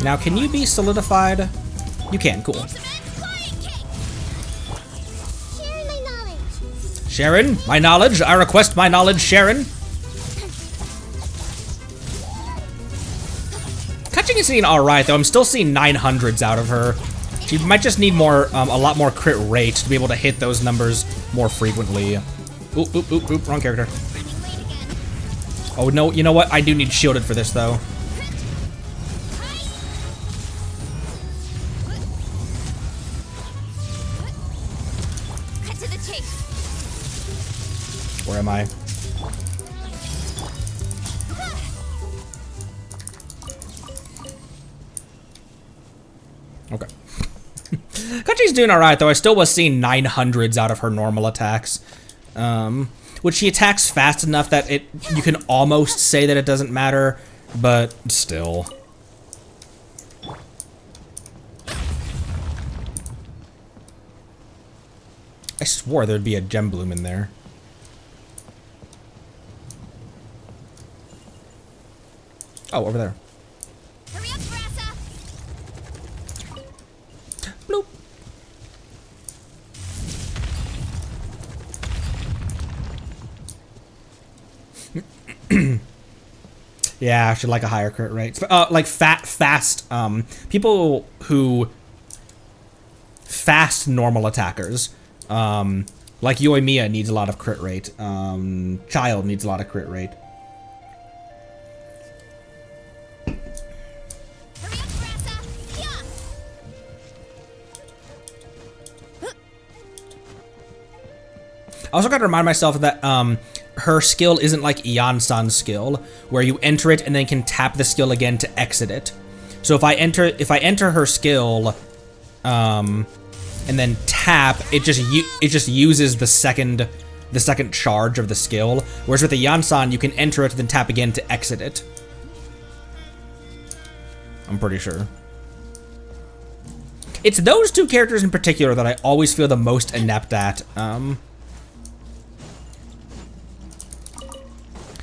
Now, can you be solidified? You can, cool. Sharon, my knowledge. I request my knowledge, Sharon. Catching is seeing alright, though. I'm still seeing 900s out of her. She might just need more, a lot more crit rate to be able to hit those numbers more frequently. Oop, oop, oop, oop, wrong character. Oh, no, you know what? I do need shielded for this, though. Where am I? Okay. Kachi's doing alright, though. I still was seeing 900s out of her normal attacks. Which she attacks fast enough that you can almost say that it doesn't matter, but still. I swore there'd be a gem bloom in there. Oh, over there. Hurry up, Varesa. Bloop. Yeah, I should like a higher crit rate. Like fast, people who fast normal attackers, like Yoimiya needs a lot of crit rate. Child needs a lot of crit rate. I also gotta remind myself that her skill isn't like Ian-san's skill, where you enter it and then can tap the skill again to exit it. So if I enter her skill, and then tap, it just uses the second charge of the skill. Whereas with the Ian-san, you can enter it then tap again to exit it. I'm pretty sure. It's those two characters in particular that I always feel the most inept at.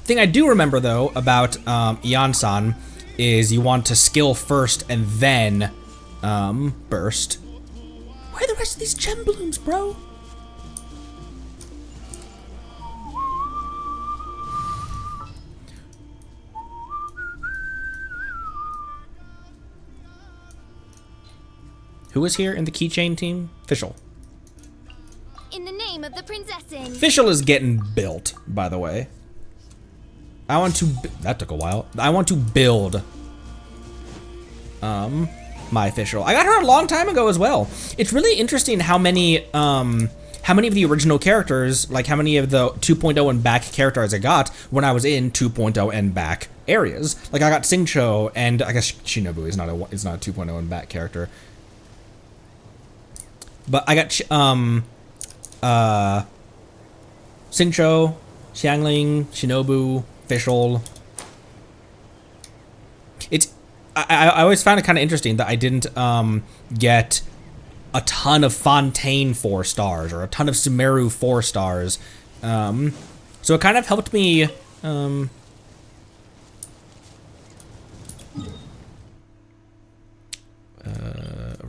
Thing I do remember though about Ian-san is you want to skill first and then burst. Where are the rest of these gem blooms, bro? Who is here in the keychain team? Fischl. In the name of the princessing. Fischl is getting built, by the way. I want to, that took a while. I want to build, my Fischl. I got her a long time ago as well. It's really interesting how many of the original characters, like how many of the 2.0 and back characters I got when I was in 2.0 and back areas. Like I got Singcho, and I guess Shinobu is not a 2.0 and back character. But I got Singcho, Xiangling, Shinobu, Fischl. I always found it kind of interesting that I didn't get a ton of Fontaine 4 stars or a ton of Sumeru 4 stars. So it kind of helped me over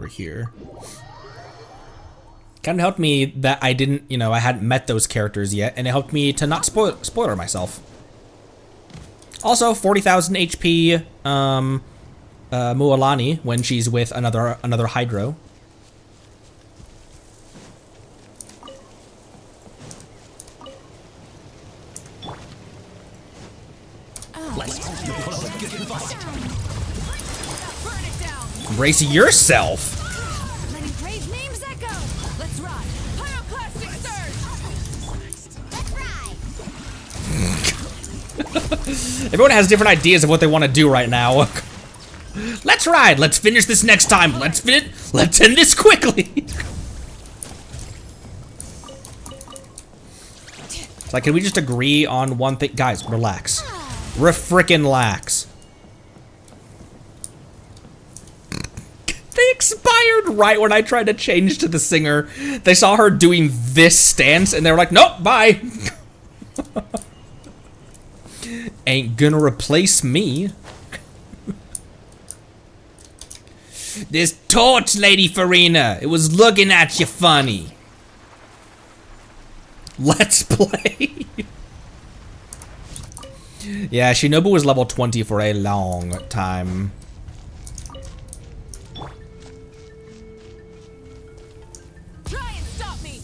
here. Kind of helped me that I didn't, I hadn't met those characters yet, and it helped me to not spoiler myself. Also, 40,000 HP Mualani when she's with another Hydro. Brace yourself. Many brave names echo. Let's ride. Pyroclastic surge. Let's ride. Everyone has different ideas of what they want to do right now. Let's ride. Let's finish this next time. Let's end this quickly. It's like, can we just agree on one thing? Guys, relax. Frickin' lax. They expired right when I tried to change to the singer. They saw her doing this stance and they were like, nope, bye. Ain't gonna replace me. This torch, Lady Farina. It was looking at you funny. Let's play. Yeah, Shinobu was level 20 for a long time. Try and stop me.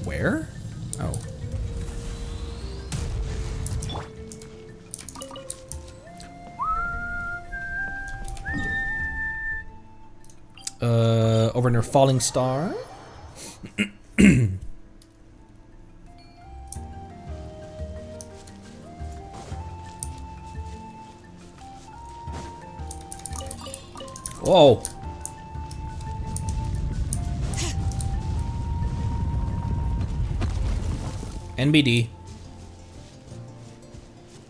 Where? Oh. Over near Falling Star. Whoa. NBD.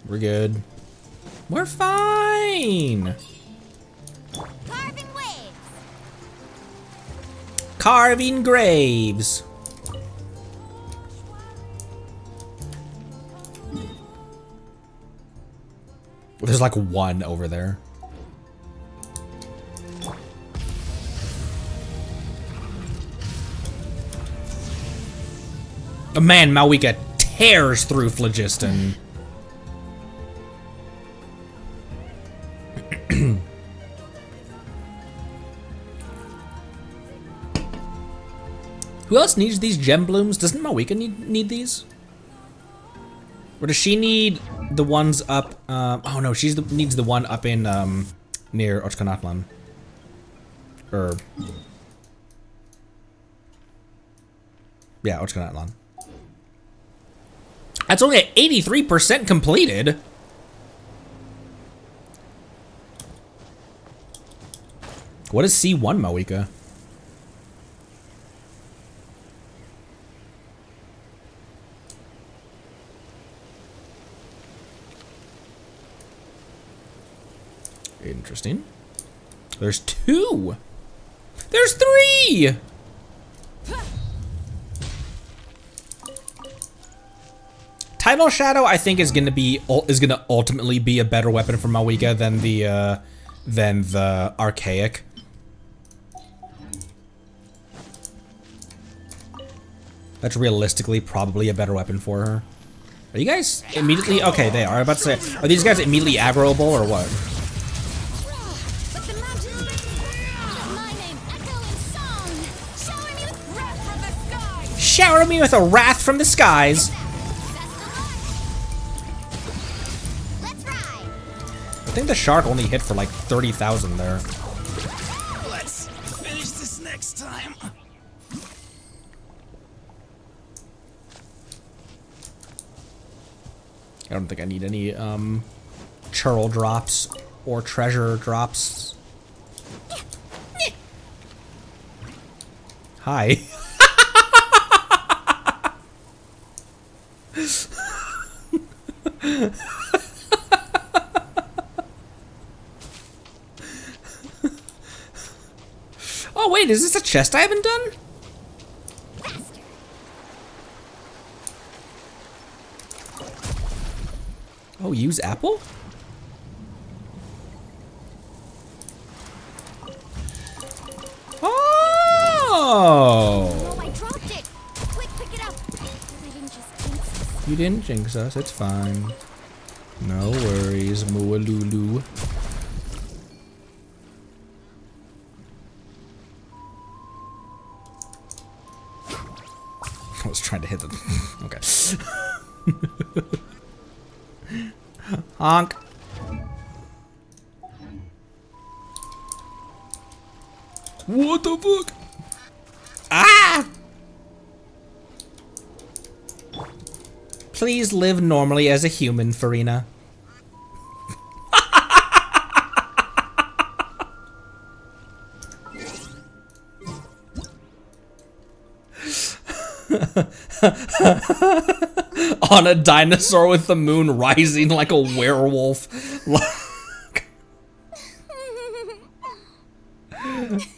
We're good. We're fine. Carving waves. Carving graves. There's like one over there. Oh man, Malwika tears through Phlogiston. Who else needs these gem blooms? Doesn't Malwika need these? Or does she need the ones up? Oh no, needs the one up in near Ochkanatlan. Or yeah, Ochkanatlan. That's only at 83% completed. What is C1, Malwika? Interesting. There's 2. There's 3. Tidal Shadow, I think, is gonna ultimately be a better weapon for Malwika than the Archaic. That's realistically probably a better weapon for her. Are you guys immediately? Okay, they are. I'm about to say, are these guys immediately aggroable or what? But the mountains my name echo in song. Shower me with wrath from the sky. Shower me with a wrath from the skies. Let's ride. I think the shark only hit for like 30,000 there. Let's finish this next time. I don't think I need any churl drops or treasure drops. Hi. Oh wait, is this a chest I haven't done? Oh, use apple? Oh! Oh, I dropped it. Quick, pick it up. I didn't just jinx us. You didn't jinx us, it's fine. No worries, Moolulu. I was trying to hit the... Okay. Honk. What the fuck? Ah! Please live normally as a human, Farina. On a dinosaur with the moon rising like a werewolf.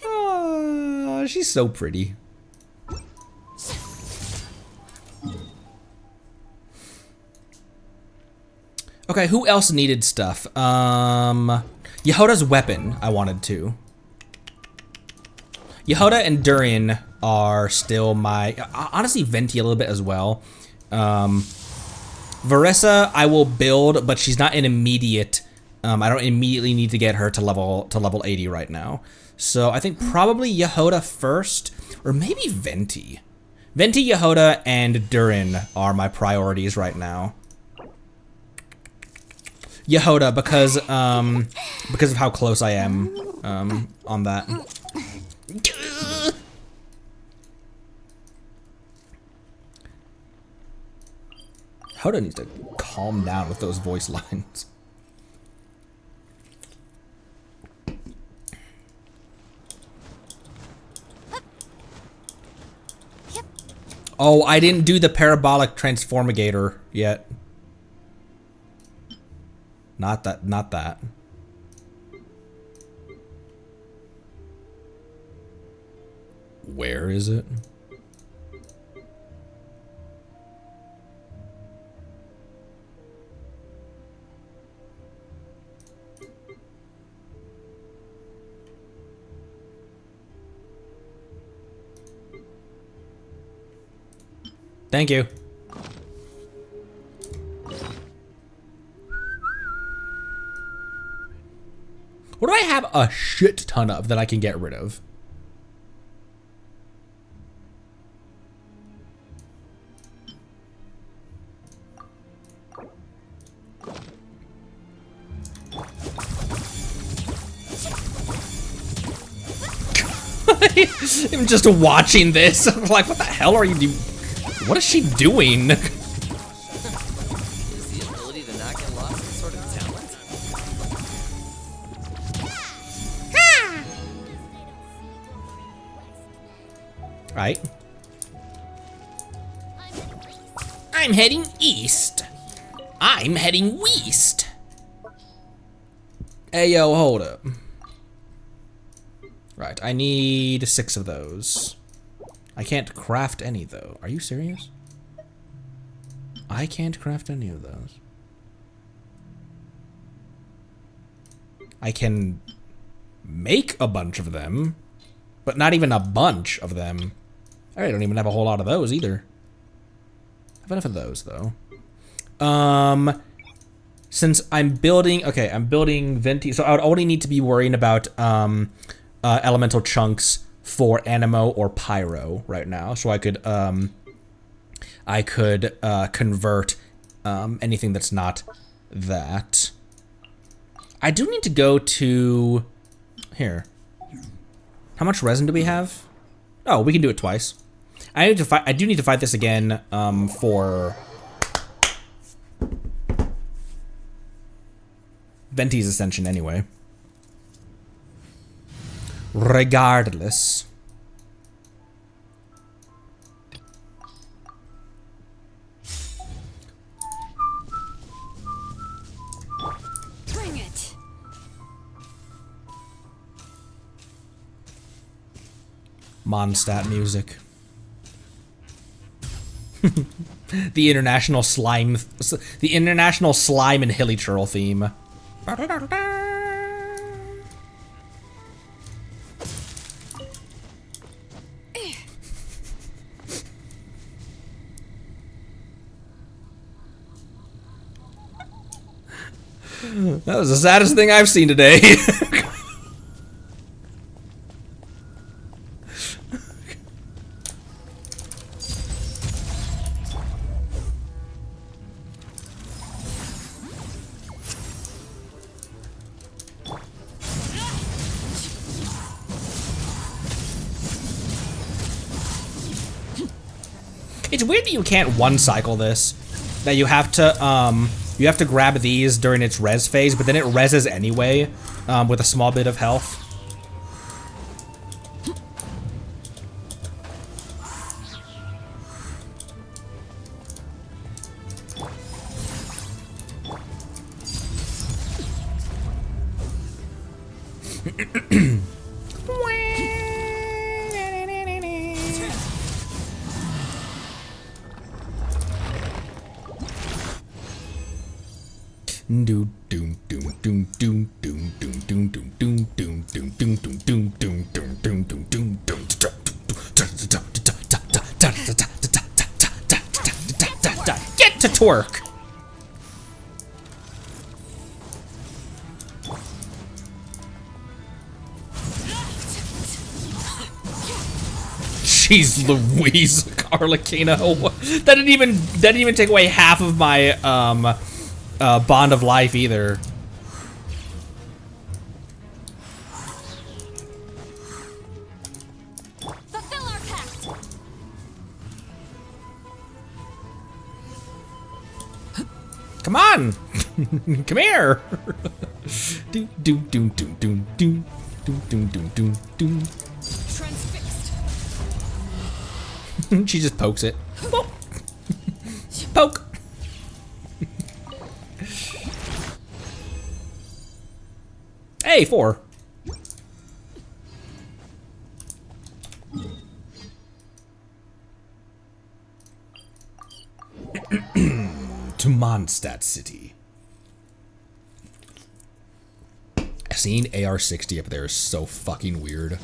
Oh, she's so pretty. Okay, who else needed stuff? Yehoda's weapon, I wanted to. Yehoda and Durian are still my... Honestly, Venti a little bit as well. Varesa, I will build, but she's not an immediate... I don't immediately need to get her to level 80 right now. So I think probably Yehoda first, or maybe Venti. Venti, Yehoda, and Durin are my priorities right now. Yehoda, because of how close I am on that. Yehoda needs to calm down with those voice lines. Oh, I didn't do the parabolic transformigator yet. Not that. Where is it? Thank you. What do I have a shit ton of that I can get rid of? I'm just watching this. I'm like, what the hell are you doing? What is she doing? Is the ability to not get lost some sort of talent? Right. I'm heading east. I'm heading west. Hey, yo, hold up. Right, I need 6 of those. I can't craft any, though. Are you serious? I can't craft any of those. I can make a bunch of them, but not even a bunch of them. I don't even have a whole lot of those, either. I have enough of those, though. Since I'm building, okay, I'm building venti, so I would only need to be worrying about elemental chunks for Animo or Pyro right now. So I could convert anything that's not that. I do need to go to here. How much resin do we have? Oh, we can do it twice. I need to fight. I do need to fight this again for Venti's Ascension anyway. Regardless. Bring it. Mondstadt music. The international slime and Hilly theme. That was the saddest thing I've seen today. It's weird that you can't one cycle this. That you have to grab these during its res phase, but then it reses anyway, with a small bit of health. Get to twerk. Jeez Louise, Arlecchino. That didn't even take away half of my bond of life either. Fulfill our pact. Come on, come here. Do do do do do do do do do do. Transfixed. She just pokes it. Poke. Hey, 4. To Mondstadt City. Seeing AR60 up there is so fucking weird.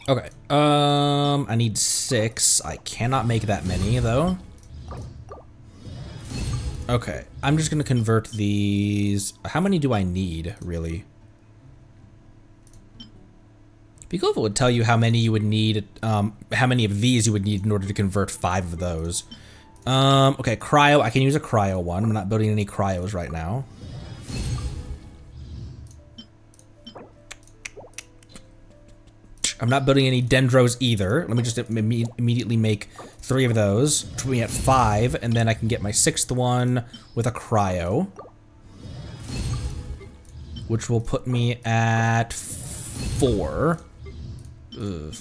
Okay, I need 6. I cannot make that many, though. Okay, I'm just gonna convert these. How many do I need, really? Be cool if it would tell you how many you would need, how many of these you would need in order to convert 5 of those. Okay, cryo, I can use a cryo one. I'm not building any cryos right now. I'm not building any dendros either. Let me just immediately make 3 of those, which will be at 5, and then I can get my 6th one with a cryo, which will put me at 4. Ugh.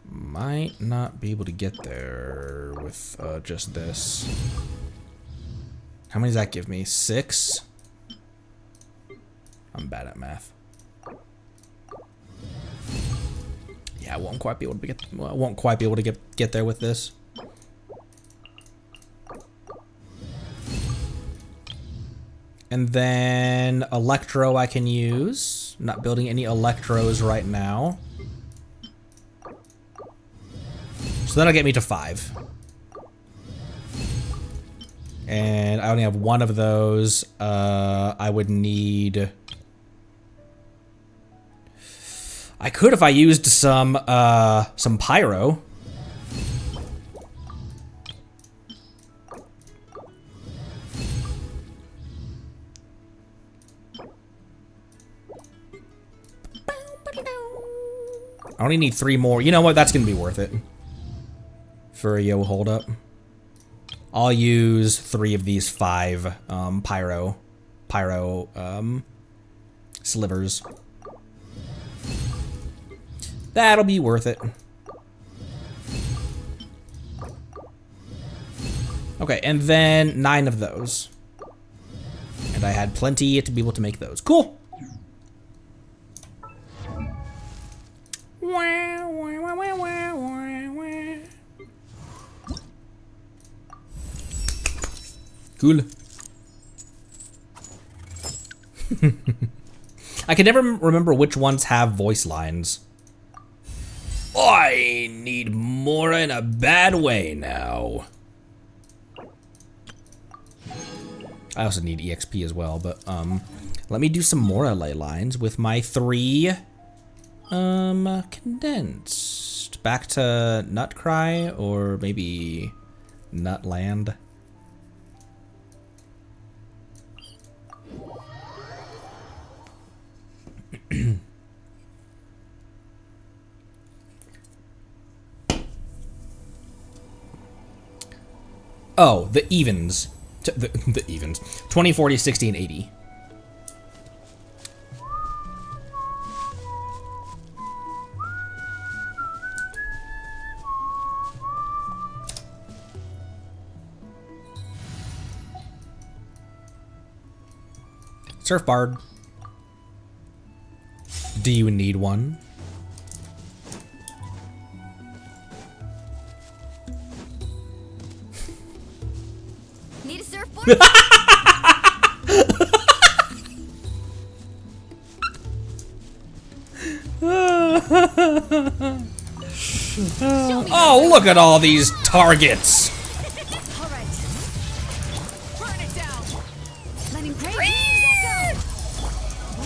Might not be able to get there with just this. How many does that give me? 6? I'm bad at math. Yeah, I won't quite be able to get. Well, I won't quite be able to get there with this. And then Electro I can use. Not building any Electros right now. So that'll get me to 5. And I only have 1 of those. I would need... I could if I used some pyro. I only need 3 more. You know what? That's gonna be worth it. For a yo hold up. I'll use 3 of these 5 pyro slivers. That'll be worth it. Okay, and then 9 of those. And I had plenty to be able to make those. Cool. Cool. I can never remember which ones have voice lines. I need more in a bad way now. I also need EXP as well, but let me do some more LA lines with my 3 condensed. Back to Nutcry or maybe Nutland. Oh, the evens. The evens. 20, 40, 60, and 80. Surf Bard. Do you need one? Need a surfboard? Oh, look at all these targets. All right. Burn it down. Letting prey.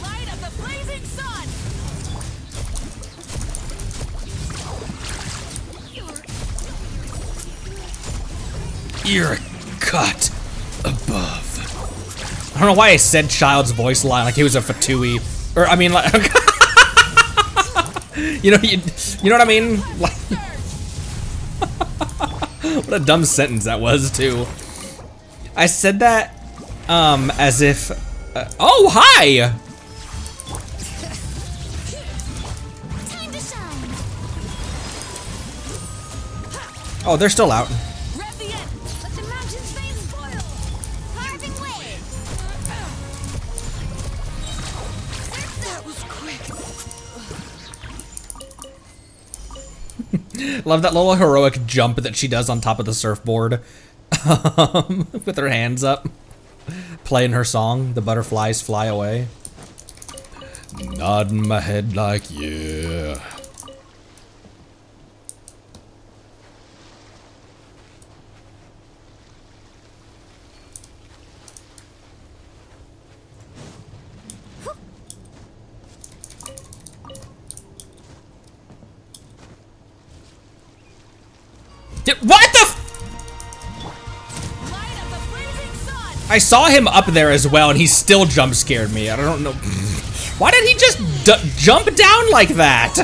Light of the blazing sun. You're cut above. I don't know why I said Child's voice line like he was a Fatui. Or, I mean, like... you know what I mean? Like, what a dumb sentence that was, too. I said that, as if... oh, hi! Time to shine. Oh, they're still out. Rev the end. Let the mountain's veins boil. Carving waves. That was quick. Love that little heroic jump that she does on top of the surfboard. With her hands up. Playing her song, The Butterflies Fly Away. Nodding my head like, yeah. What the f- Light of the blazing sun. I saw him up there as well, and he still jump scared me. I don't know. Why did he just jump down like that?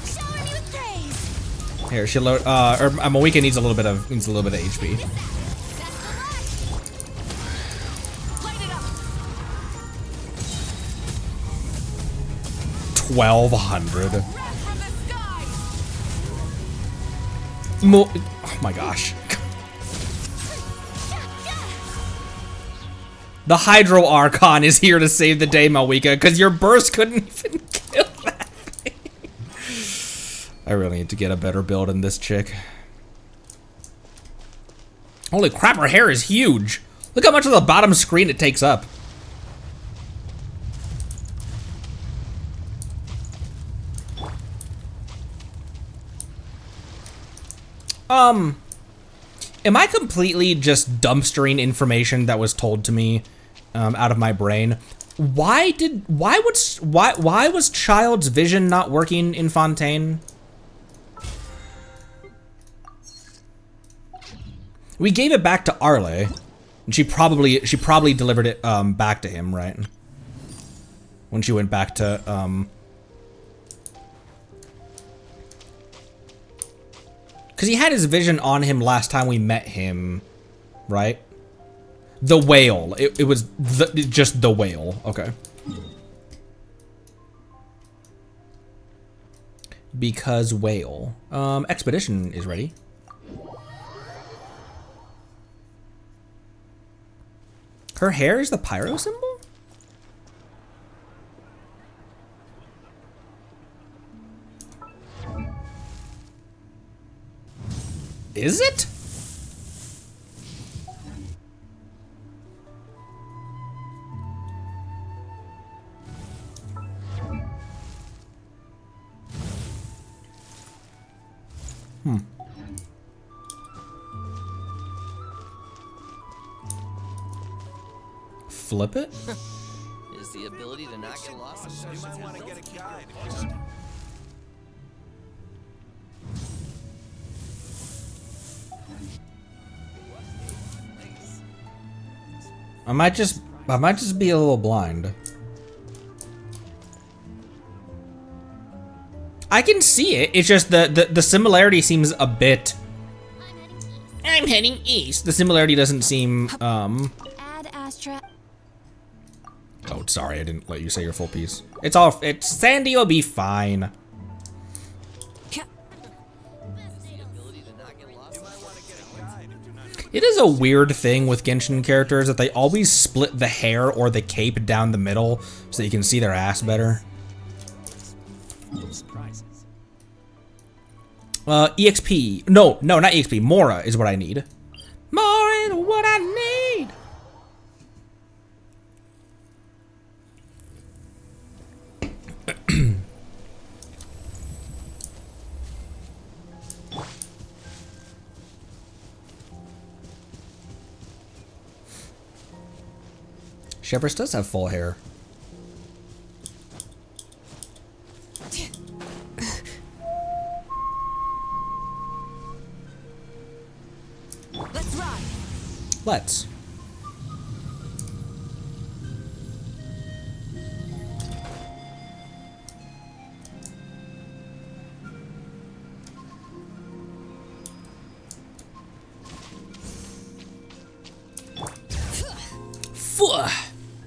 Shower me with praise. Here, she load. Or Moika needs a little bit of HP. Light it up. 1,200. Breath from the sky. Oh my gosh. The Hydro Archon is here to save the day, Malwika, because your burst couldn't even kill that thing. I really need to get a better build in this chick. Holy crap, her hair is huge. Look how much of the bottom screen it takes up. Am I completely just dumpstering information that was told to me out of my brain? Why was Child's vision not working in Fontaine? We gave it back to Arle, and she probably delivered it back to him, right? When she went back to because he had his vision on him last time we met him, right? The whale. It was just the whale. Okay. Because whale. Expedition is ready. Her hair is the pyro symbol? Is it? Flip it? Is the ability to not get lost in You might want to get a guide. I might just be a little blind. I can see it. It's just the similarity seems a bit. I'm heading east. The similarity doesn't seem Add Astra. Oh, sorry, I didn't let you say your full piece. It's Sandy will be fine. It is a weird thing with Genshin characters that they always split the hair or the cape down the middle so you can see their ass better. EXP. No, not EXP. Mora is what I need. More is what I need. Shepard does have full hair. Let's ride. Let's.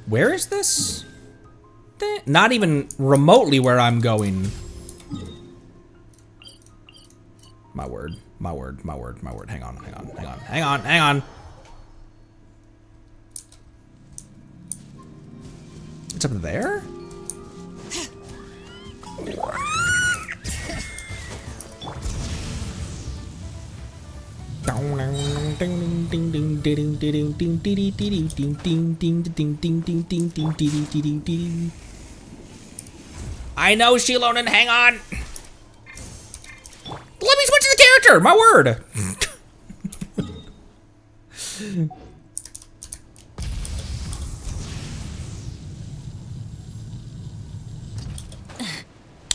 Where is this? Not even remotely where I'm going. My word, my word, my word, my word. Hang on. It's up there? I know, Shilonen, hang on. Let me switch the character, my word.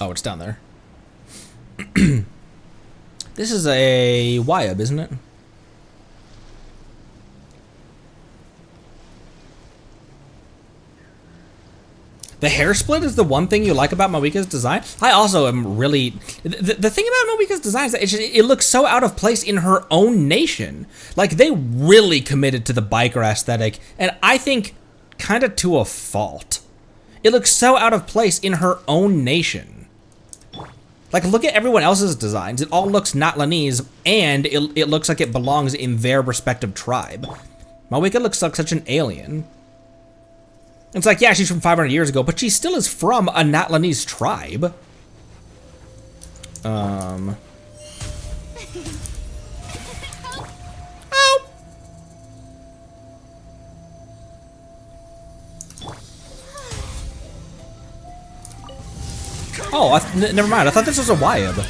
Oh, it's down there. This is a Wyab, isn't it? The hair split is the one thing you like about Moika's design. I also am really... The thing about Moika's design is that it looks so out of place in her own nation. Like, they really committed to the biker aesthetic, and I think kind of to a fault. It looks so out of place in her own nation. Like, look at everyone else's designs. It all looks not Lanese, and it looks like it belongs in their respective tribe. Moika looks like such an alien. It's like, yeah, she's from 500 years ago, but she still is from a Natlanese tribe. Oh. Oh, never mind. I thought this was a Wyab. Rev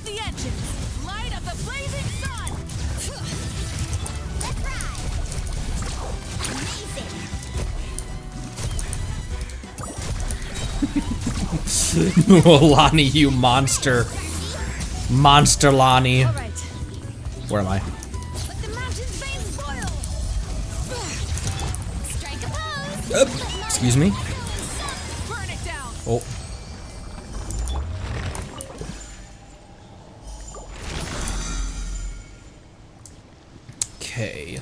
the engines. Light up the blazing sun. Let's ride. Amazing. Lonnie, you monster. Monster Lonnie. All right. Where am I? Let the mountain's veins boil. Strike a pose. Excuse me? Burn it down. Oh. Okay.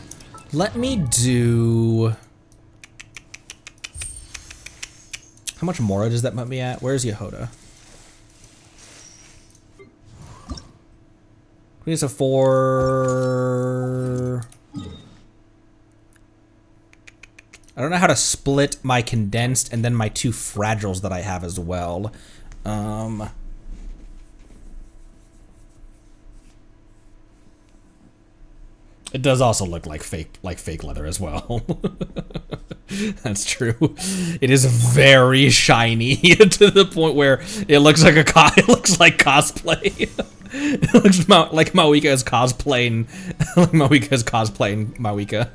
Let me do... How much Mora does that put me at? Where's Yehoda? It's a 4... I don't know how to split my condensed and then my 2 fragiles that I have as well. It does also look like fake leather as well. That's true. It is very shiny to the point where it looks like it looks like cosplay. It looks like Mawika is cosplaying. Like Mawika is cosplaying Mawika.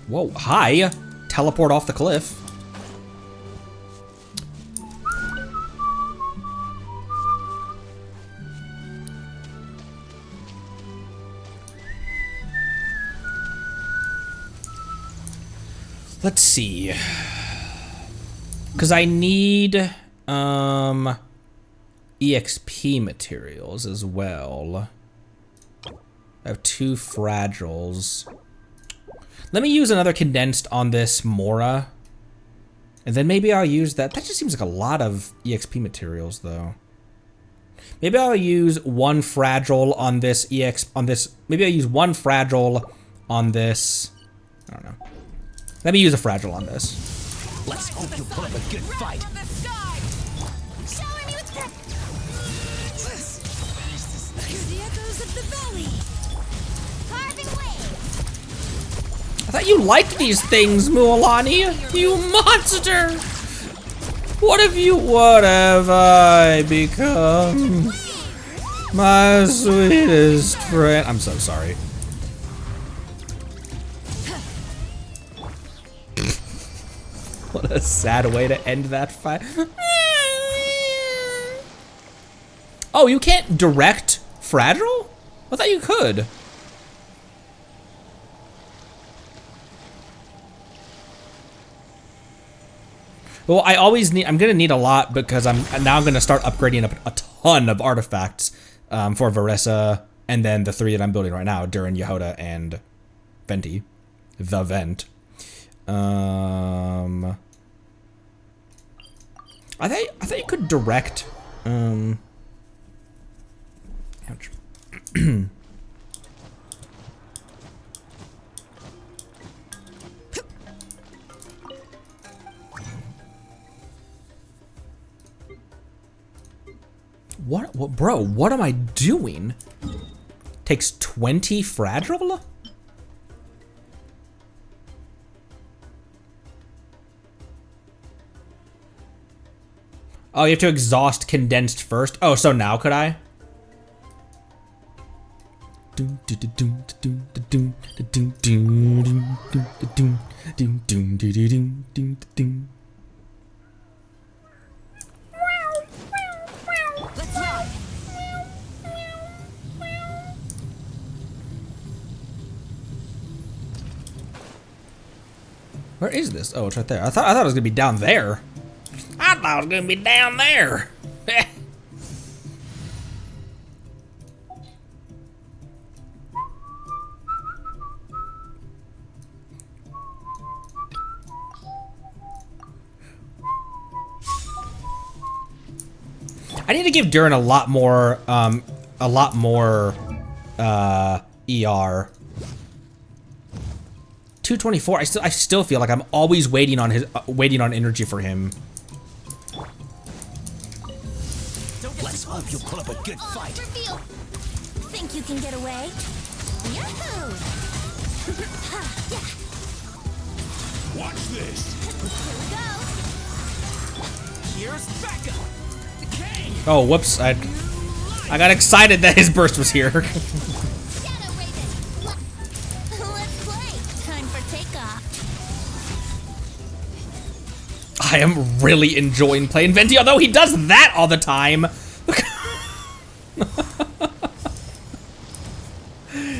Whoa! Hi. Teleport off the cliff. Let's see. Because I need EXP materials as well. I have 2 fragiles. Let me use another condensed on this Mora. And then maybe I'll use that. That just seems like a lot of EXP materials though. Maybe I'll use 1 fragile on this maybe I'll use 1 fragile on this. I don't know. Let me use a fragile on this. Let's hope you put up a good fight. From the sky. Shower me with that. Hear the echoes of the valley. Carving waves. I thought you liked these things, Mualani. You monster! What have I become? My sweetest friend. I'm so sorry. What a sad way to end that fight. Oh, you can't direct fragile? I thought you could. Well, I'm gonna need a lot because I'm gonna start upgrading a ton of artifacts for Varesa, and then the 3 that I'm building right now, Durin, Yehoda, and Venti, the Vent. I thought you could direct. Ouch. What, bro, what am I doing? Takes 20 fragile? Oh, you have to exhaust condensed first? Oh, so now could I? Let's ride. Where is this? Oh, it's right there. I thought it was gonna be down there. I thought it was gonna be down there. I need to give Durin a lot more ER. 224. I still feel like I'm always waiting on energy for him. Let's hope you put up a good fight. Reveal. think you can get away? Yahoo! Watch this. Here we go. Here's backup. Okay. Oh, whoops. I got excited that his burst was here. Shadow Raven. Let's play. Time for takeoff. I am really enjoying playing Venti, although he does that all the time.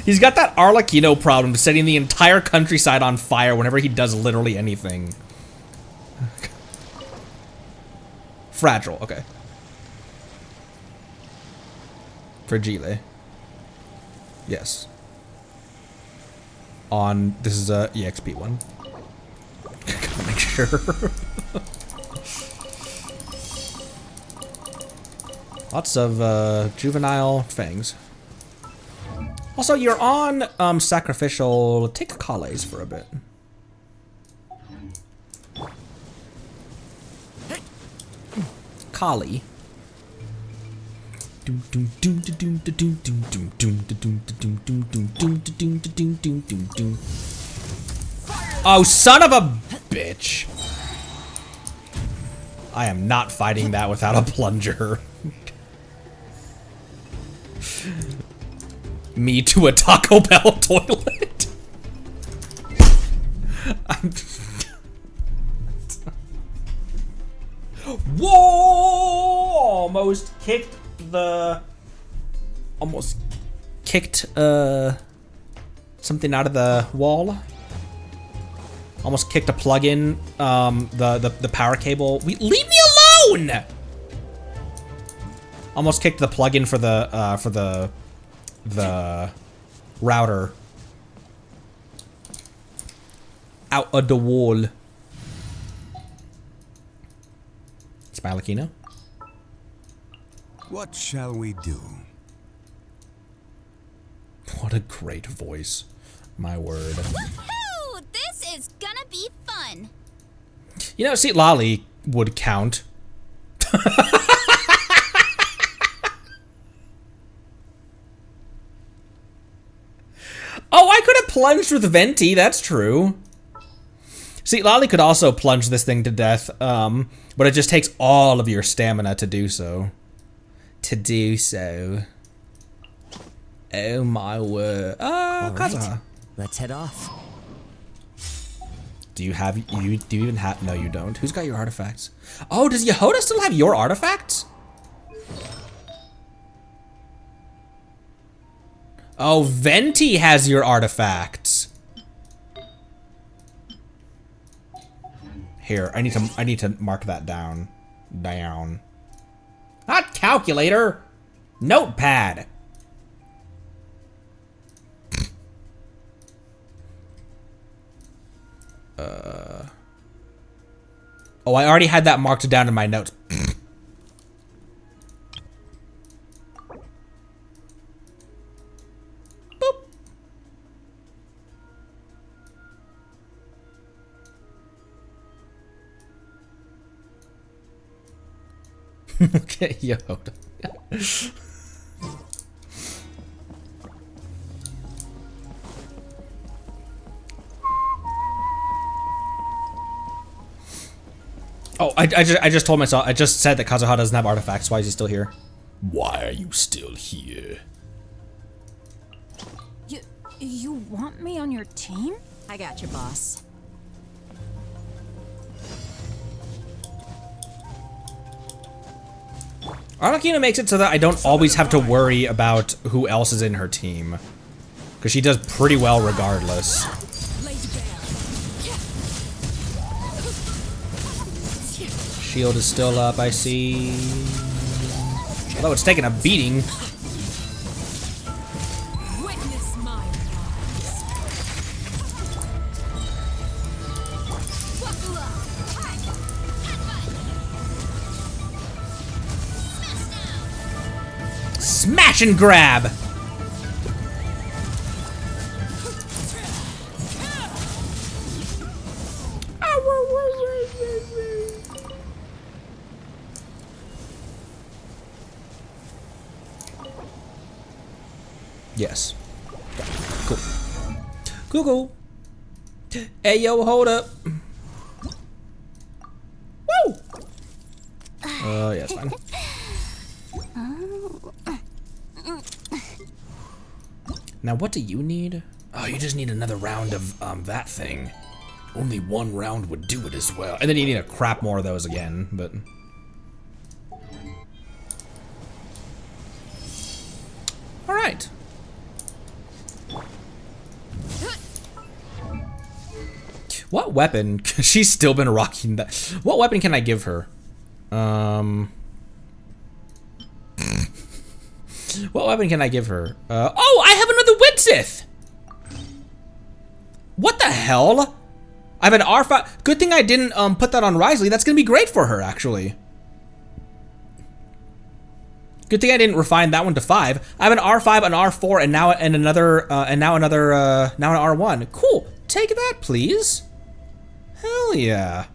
He's got that Arlecchino problem, setting the entire countryside on fire whenever he does literally anything. Fragile, okay. Fragile. Yes. On, this is a EXP one. Gotta make sure. Lots of juvenile fangs. Also, you're on sacrificial. Take Kale's for a bit. Kali. Oh, son of a bitch. I am not fighting that without a plunger. Me to a Taco Bell toilet. Whoa! Almost kicked something out of the wall. Almost kicked a plug-in, the power cable. Leave me alone! Almost kicked the plug-in for the router out of the wall. Spalakino? What shall we do? What a great voice. My word. Woohoo! This is gonna be fun. You know, see, Lolly would count. Oh, I could have plunged with Venti, that's true. See, Lolly could also plunge this thing to death, but it just takes all of your stamina to do so. Oh my word. Kazuha. Let's head off. Do you even have, no you don't. Who's got your artifacts? Oh, does Yehoda still have your artifacts? Oh, Venti has your artifacts. Here, I need to mark that down. Not calculator. Notepad. Oh, I already had that marked down in my notes. Boop. Okay, Yoda. Oh, I just told myself, I just said that Kazuha doesn't have artifacts. Why is he still here? Why are you still here? You want me on your team? I got you, boss. Arlecchino makes it so that I don't always have to worry about who else is in her team. Because she does pretty well regardless. Shield is still up, I see. Although it's taking a beating. Witness my Smash and grab! Yes. Cool. Cool, cool. Hey, yo, hold up. Woo! Yeah, it's fine. Now, what do you need? Oh, you just need another round of that thing. Only one round would do it as well. And then you need a crap more of those again, but... Alright. What weapon? She's still been rocking that. What weapon can I give her? What weapon can I give her? Oh, I have another Widsith! What the hell? I have an R5. Good thing I didn't put that on Risley. That's gonna be great for her, actually. Good thing I didn't refine that one to 5. I have an R5, an R4, and now another now an R1. Cool. Take that, please. Hell yeah.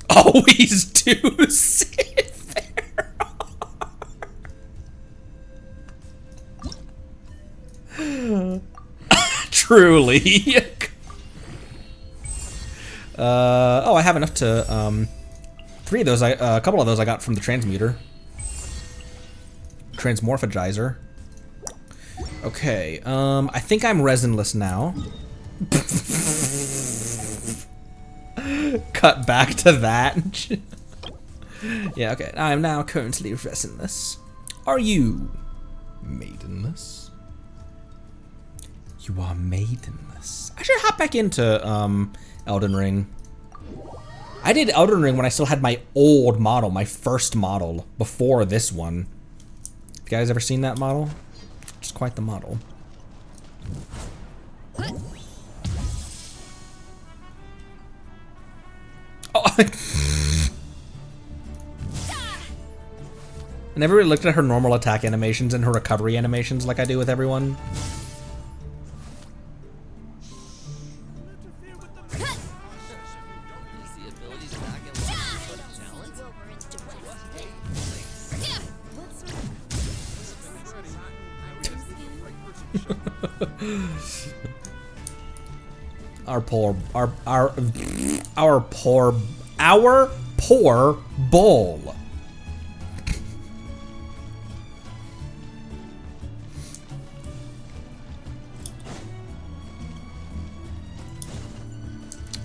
Always do sit there. Truly. Oh, I have enough to 3 of those. A couple of those I got from the transmuter. Transmorphagizer. Okay, I think I'm resinless now. Cut back to that. Yeah, okay. I am now currently resinless. Are you maidenless? You are maidenless. I should hop back into Elden Ring. I did Elden Ring when I still had my old model, my first model, before this one. You guys ever seen that model? It's quite the model. Oh, I never really looked at her normal attack animations and her recovery animations like I do with everyone. Our poor bull.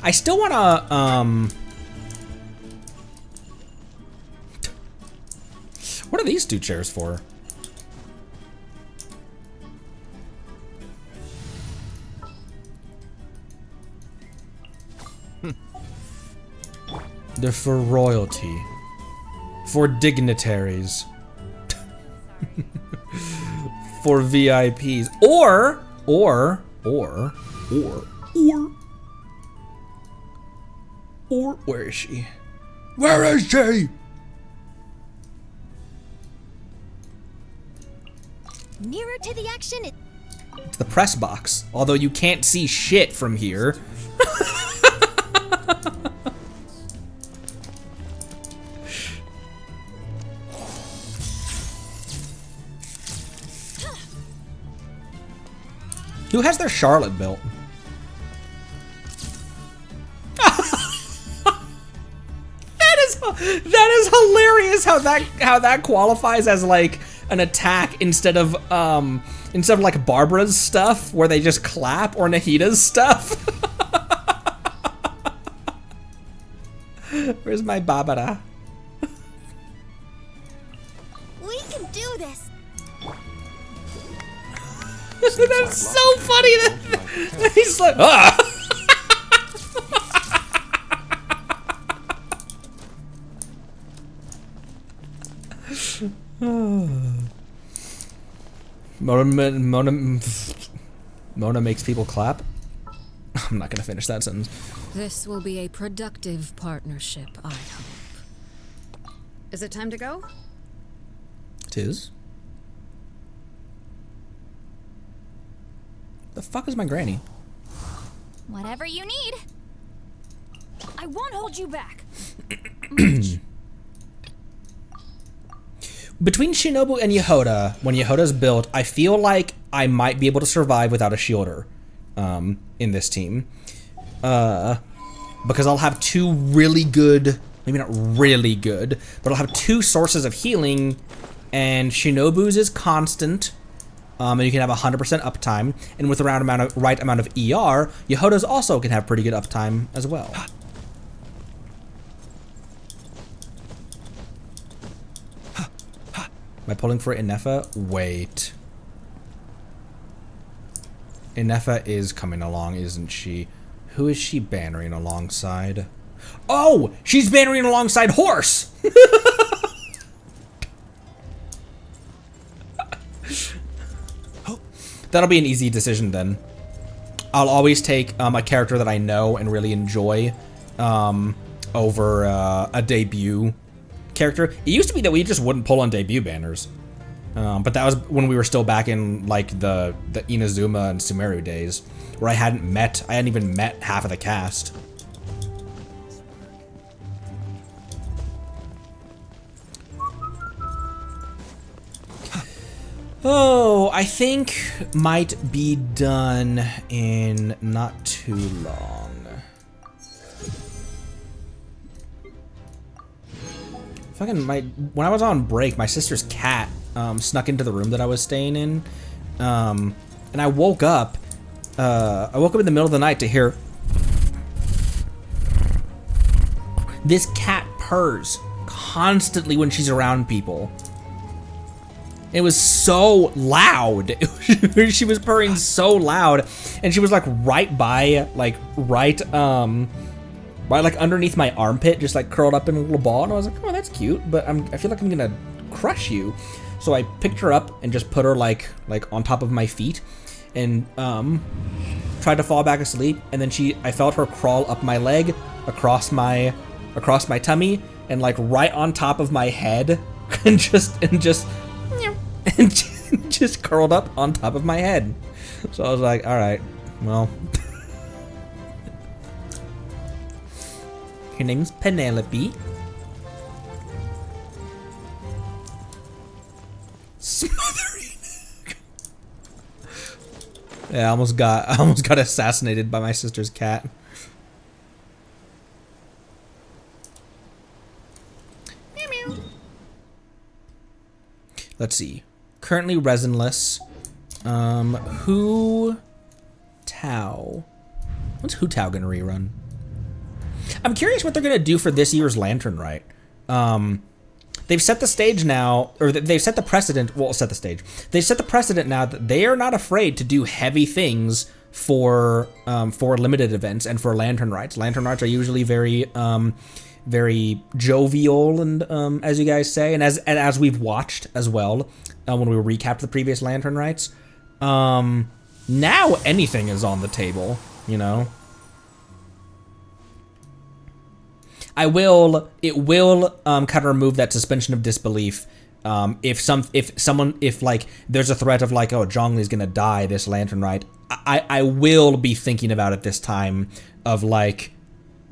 I still wanna, what are these 2 chairs for? They're for royalty. For dignitaries. For VIPs. Or, where is she? Where is she? Nearer to the action. It's the press box. Although you can't see shit from here. Who has their Charlotte built? That is hilarious how that qualifies as like an attack instead of like Barbara's stuff where they just clap, or Nahida's stuff. Where's my Barbara? We can do this. That's so funny that he's like, ah. Mona makes people clap. I'm not gonna finish that sentence. This will be a productive partnership, I hope. Is it time to go? 'Tis. The fuck is my granny? Whatever you need. I won't hold you back. between Shinobu and Yehoda, when Yehoda's built, I feel like I might be able to survive without a shielder in this team. Because I'll have two really good, maybe not really good, but I'll have two sources of healing, and Shinobu's is constant, and you can have 100% uptime, and with the right amount of ER, Yehoda's also can have pretty good uptime as well. Am I pulling for Inefa? Wait. Inefa is coming along, isn't she? Who is she bannering alongside? Oh! She's bannering alongside Horse! That'll be an easy decision then. I'll always take a character that I know and really enjoy over a debut character. It used to be that we just wouldn't pull on debut banners. But that was when we were still back in like the Inazuma and Sumeru days, where I hadn't even met half of the cast. Oh, I think might be done in not too long. When I was on break, my sister's cat snuck into the room that I was staying in, and I woke up. I woke up in the middle of the night to hear this cat purrs constantly when she's around people. It was so loud. She was purring so loud, and she was like right underneath my armpit, just like curled up in a little ball. And I was like, oh, that's cute, but I feel like I'm gonna crush you. So I picked her up and just put her like on top of my feet, and tried to fall back asleep. And then I felt her crawl up my leg, across my tummy, and like right on top of my head, and just curled up on top of my head. So I was like, all right, well. Her name's Penelope. Smothering. Yeah, I almost got assassinated by my sister's cat. Meow meow. Let's see. Currently resinless. Hu Tao. What's Hu Tao gonna rerun? I'm curious what they're gonna do for this year's Lantern Rite. They've set the stage now, or they've set the precedent. Well, set the stage. They've set the precedent now that they are not afraid to do heavy things for limited events and for Lantern Rites. Lantern Rites are usually very jovial and as you guys say, and as we've watched as well when we recapped the previous Lantern Rites. Now anything is on the table, you know. It will kind of remove that suspension of disbelief if like there's a threat of like, oh, Zhongli's gonna die this Lantern Rite. I will be thinking about it this time of like,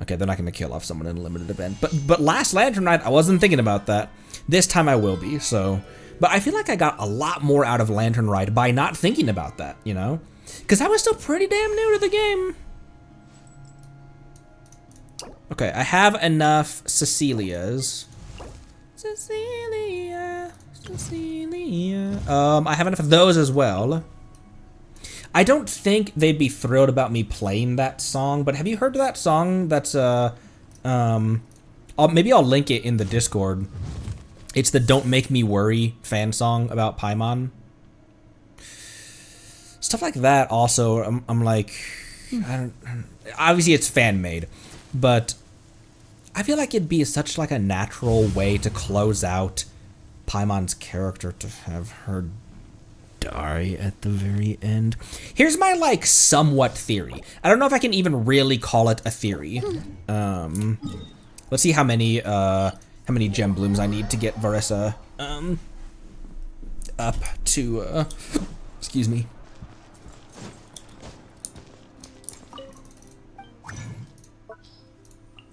okay, they're not gonna kill off someone in a limited event. But last Lantern Rite I wasn't thinking about that. This time I will be. So, but I feel like I got a lot more out of Lantern Rite by not thinking about that, you know, because I was still pretty damn new to the game. Okay, I have enough Cecilias. Cecilia. I have enough of those as well. I don't think they'd be thrilled about me playing that song, but have you heard that song? That's maybe I'll link it in the Discord. It's the "Don't Make Me Worry" fan song about Paimon. Stuff like that. Also, I'm like, obviously it's fan made, but I feel like it'd be such like a natural way to close out Paimon's character to have her die at the very end. Here's my like somewhat theory. I don't know if I can even really call it a theory. Let's see how many gem blooms I need to get Varesa up to excuse me.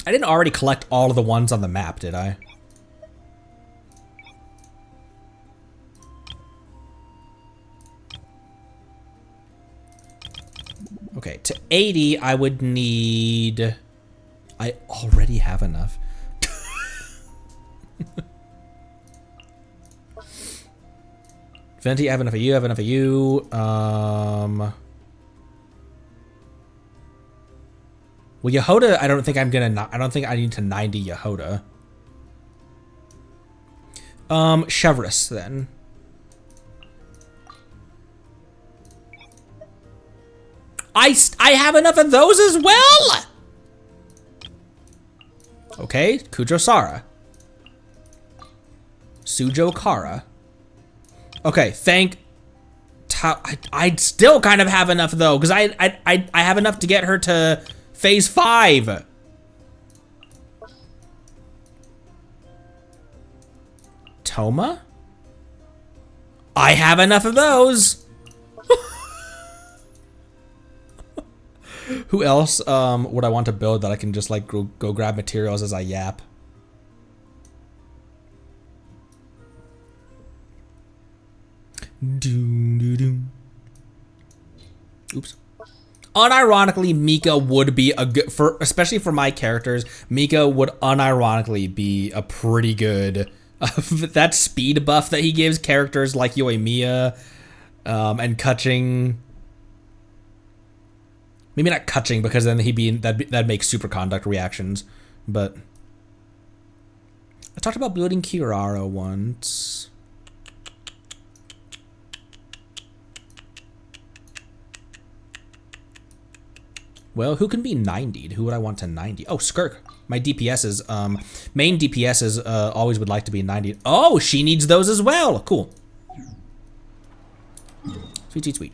I didn't already collect all of the ones on the map, did I? to 80, I would need... I already have enough. Venti, I have enough of you, I have enough of you. Well, Yehoda, I don't think I'm gonna... I don't think I need to 90 Yehoda. Chevrolet, then. I have enough of those as well! Okay, Kujo Sara. Sujo Kara. Okay, I'd still kind of have enough though, because I have enough to get her to phase 5. Toma? I have enough of those. Who else would I want to build that I can just like go grab materials as I yap? Oops. Unironically, Mika would be a good especially for my characters. Mika would unironically be a pretty good that speed buff that he gives characters like Yoimiya and Kutching. Maybe not Kutching because then that'd make superconduct reactions, but I talked about building Kirara once. Well, who can be 90'd? Who would I want to 90? Oh, Skirk. My DPSs, main DPSs always would like to be 90. Oh, she needs those as well. Cool. Sweet, sweet, sweet.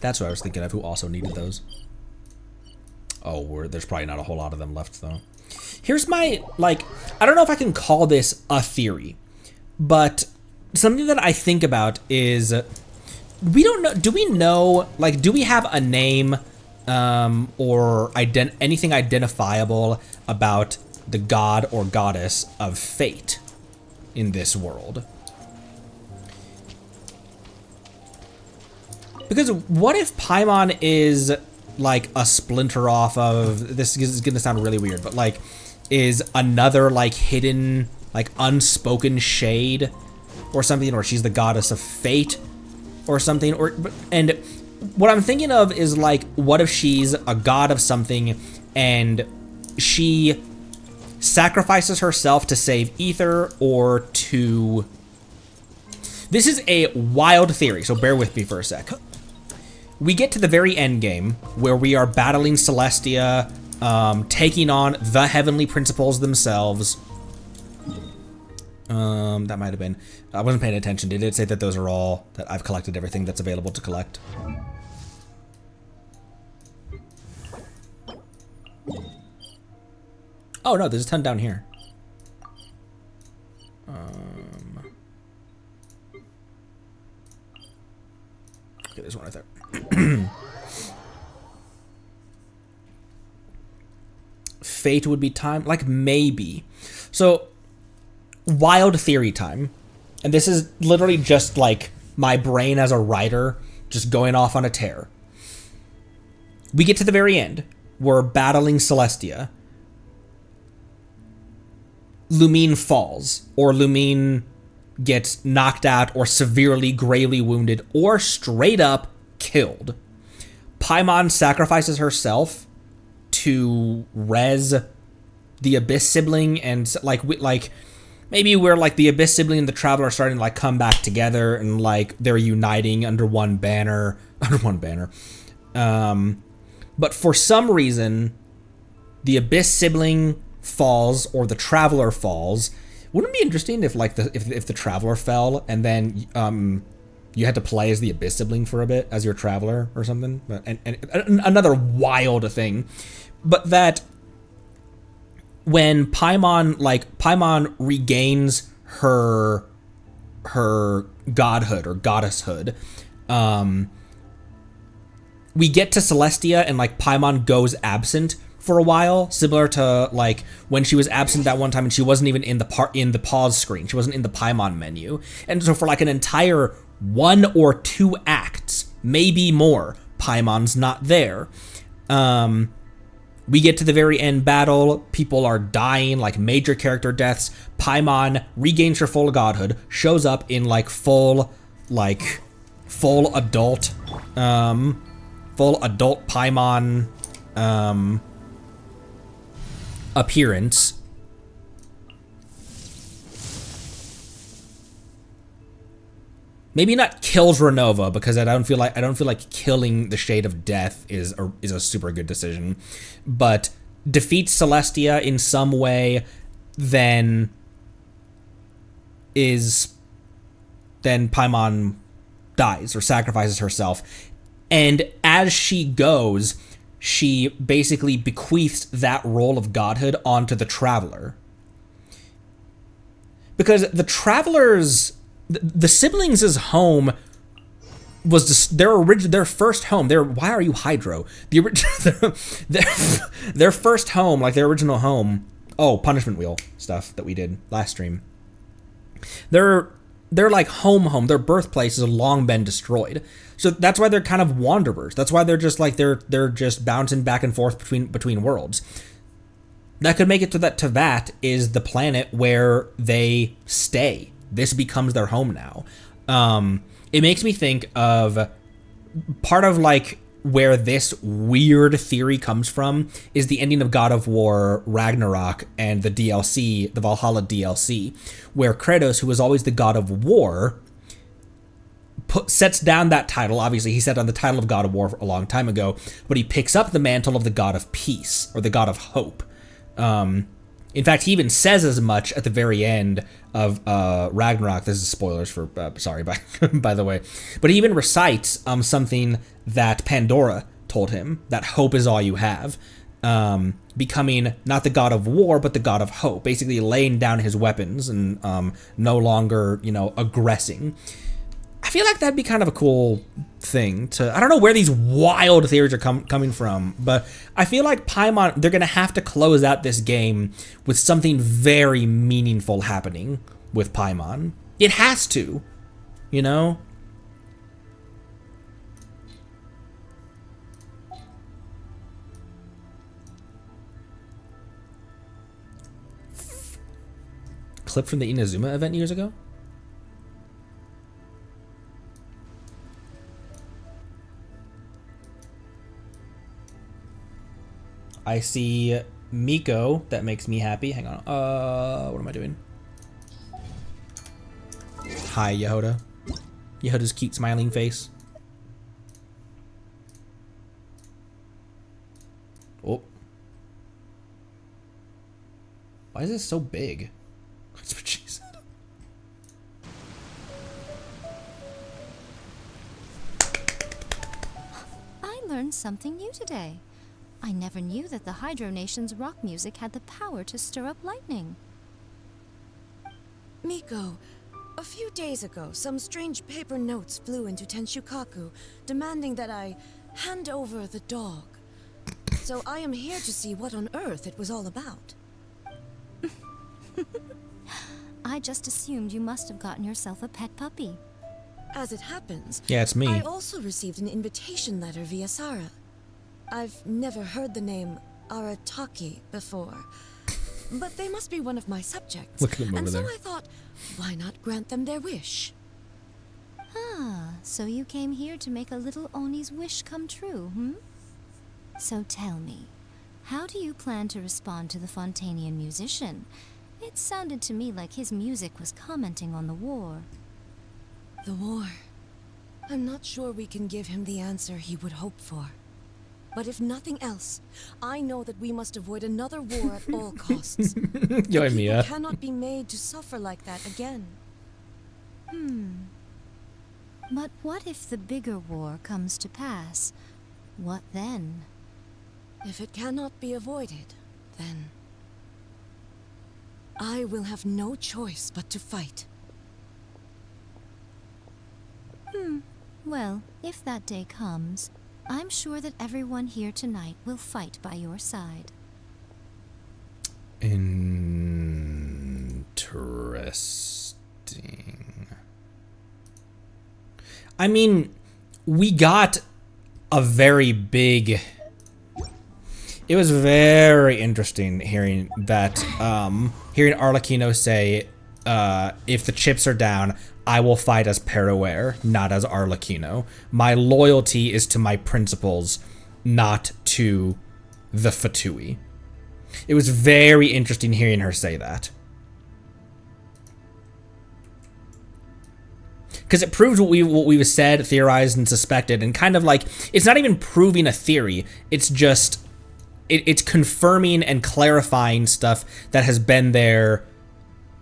That's what I was thinking of, who also needed those. Oh, there's probably not a whole lot of them left, though. Here's my, like, I don't know if I can call this a theory, but something that I think about is, we don't know, do we know, like, do we have a name or anything identifiable about the god or goddess of fate in this world? Because what if Paimon is like a splinter off of, this is gonna sound really weird, but like is another like hidden, like unspoken shade or something, or she's the goddess of fate or something, and what I'm thinking of is like, what if she's a god of something and she sacrifices herself to save Ether or to... This is a wild theory, so bear with me for a sec. We get to the very end game where we are battling Celestia, taking on the heavenly principles themselves. That might have been... I wasn't paying attention. Did it say that those are all... that I've collected everything that's available to collect? Oh no, there's a ton down here. Okay, there's one right there. Fate would be time, like maybe. So, wild theory time. And this is literally just like my brain as a writer just going off on a tear. We get to the very end. We're battling Celestia. Lumine falls, or Lumine gets knocked out or severely gravely wounded or straight up killed. Paimon sacrifices herself to res the Abyss sibling, and like maybe we're like the Abyss sibling and the Traveler are starting to like come back together and like they're uniting under one banner. But for some reason, the Abyss sibling falls or the Traveler falls. Wouldn't it be interesting if like if the Traveler fell and then you had to play as the Abyss sibling for a bit as your Traveler or something? And another wild thing, but that when Paimon regains her godhood or goddesshood, we get to Celestia and like Paimon goes absent for a while, similar to like when she was absent that one time and she wasn't even in the pause screen. She wasn't in the Paimon menu. And so for like an entire 1 or 2 acts, maybe more, Paimon's not there. We get to the very end battle, people are dying, like major character deaths. Paimon regains her full godhood, shows up in like full adult Paimon appearance. Maybe not kills Renova, because I don't feel like killing the Shade of Death is a super good decision, but defeats Celestia in some way, then Paimon dies or sacrifices herself, and as she goes, she basically bequeaths that role of godhood onto the Traveler, because the Traveler's the siblings' home was their first home. Why are you Hydro? Their first home, like their original home. Oh, punishment wheel stuff that we did last stream. Their like home. Their birthplace has long been destroyed. So that's why they're kind of wanderers. That's why they're just like they're just bouncing back and forth between worlds. That could make it to that Teyvat is the planet where they stay. This becomes their home now. It makes me think of part of like where this weird theory comes from is the ending of God of War Ragnarok and the DLC, the Valhalla DLC, where Kratos, who was always the God of War, sets down that title. Obviously, he set down the title of God of War a long time ago, but he picks up the mantle of the God of Peace, or the God of Hope. In fact, he even says as much at the very end of Ragnarok. This is spoilers for, sorry, by the way. But he even recites something that Pandora told him, that hope is all you have, becoming not the God of war, but the God of hope, basically laying down his weapons and no longer, aggressing. I feel like that'd be kind of a cool thing to... I don't know where these wild theories are coming from, but I feel like Paimon, they're going to have to close out this game with something very meaningful happening with Paimon. It has to, Clip from the Inazuma event years ago? I see Miko. That makes me happy. Hang on. What am I doing? Hi, Yehoda. Yehoda's cute smiling face. Oh. Why is this so big? That's what she said. I learned something new today. I never knew that the Hydro Nation's rock music had the power to stir up lightning. Miko, a few days ago, some strange paper notes flew into Tenshukaku, demanding that I hand over the dog. So I am here to see what on earth it was all about. I just assumed you must have gotten yourself a pet puppy. As it happens, yeah, it's me. I also received an invitation letter via Sarah. I've never heard the name Arataki before, but they must be one of my subjects. Look at them over and so there. I thought, why not grant them their wish? Ah, so you came here to make a little Oni's wish come true, hmm? So tell me, how do you plan to respond to the Fontanian musician? It sounded to me like his music was commenting on the war. The war. I'm not sure we can give him the answer he would hope for. But if nothing else, I know that we must avoid another war at all costs. Yo, People Mia. cannot be made to suffer like that again. But what if the bigger war comes to pass? What then? If it cannot be avoided, then I will have no choice but to fight. Well, if that day comes, I'm sure that everyone here tonight will fight by your side. Interesting. I mean, we got a very big... It was very interesting hearing that, hearing Arlecchino say, if the chips are down, I will fight as Perouer, not as Arlecchino. My loyalty is to my principles, not to the Fatui. It was very interesting hearing her say that. Because it proves what we've said, theorized, and suspected, and kind of like, it's not even proving a theory, it's just, it's confirming and clarifying stuff that has been there,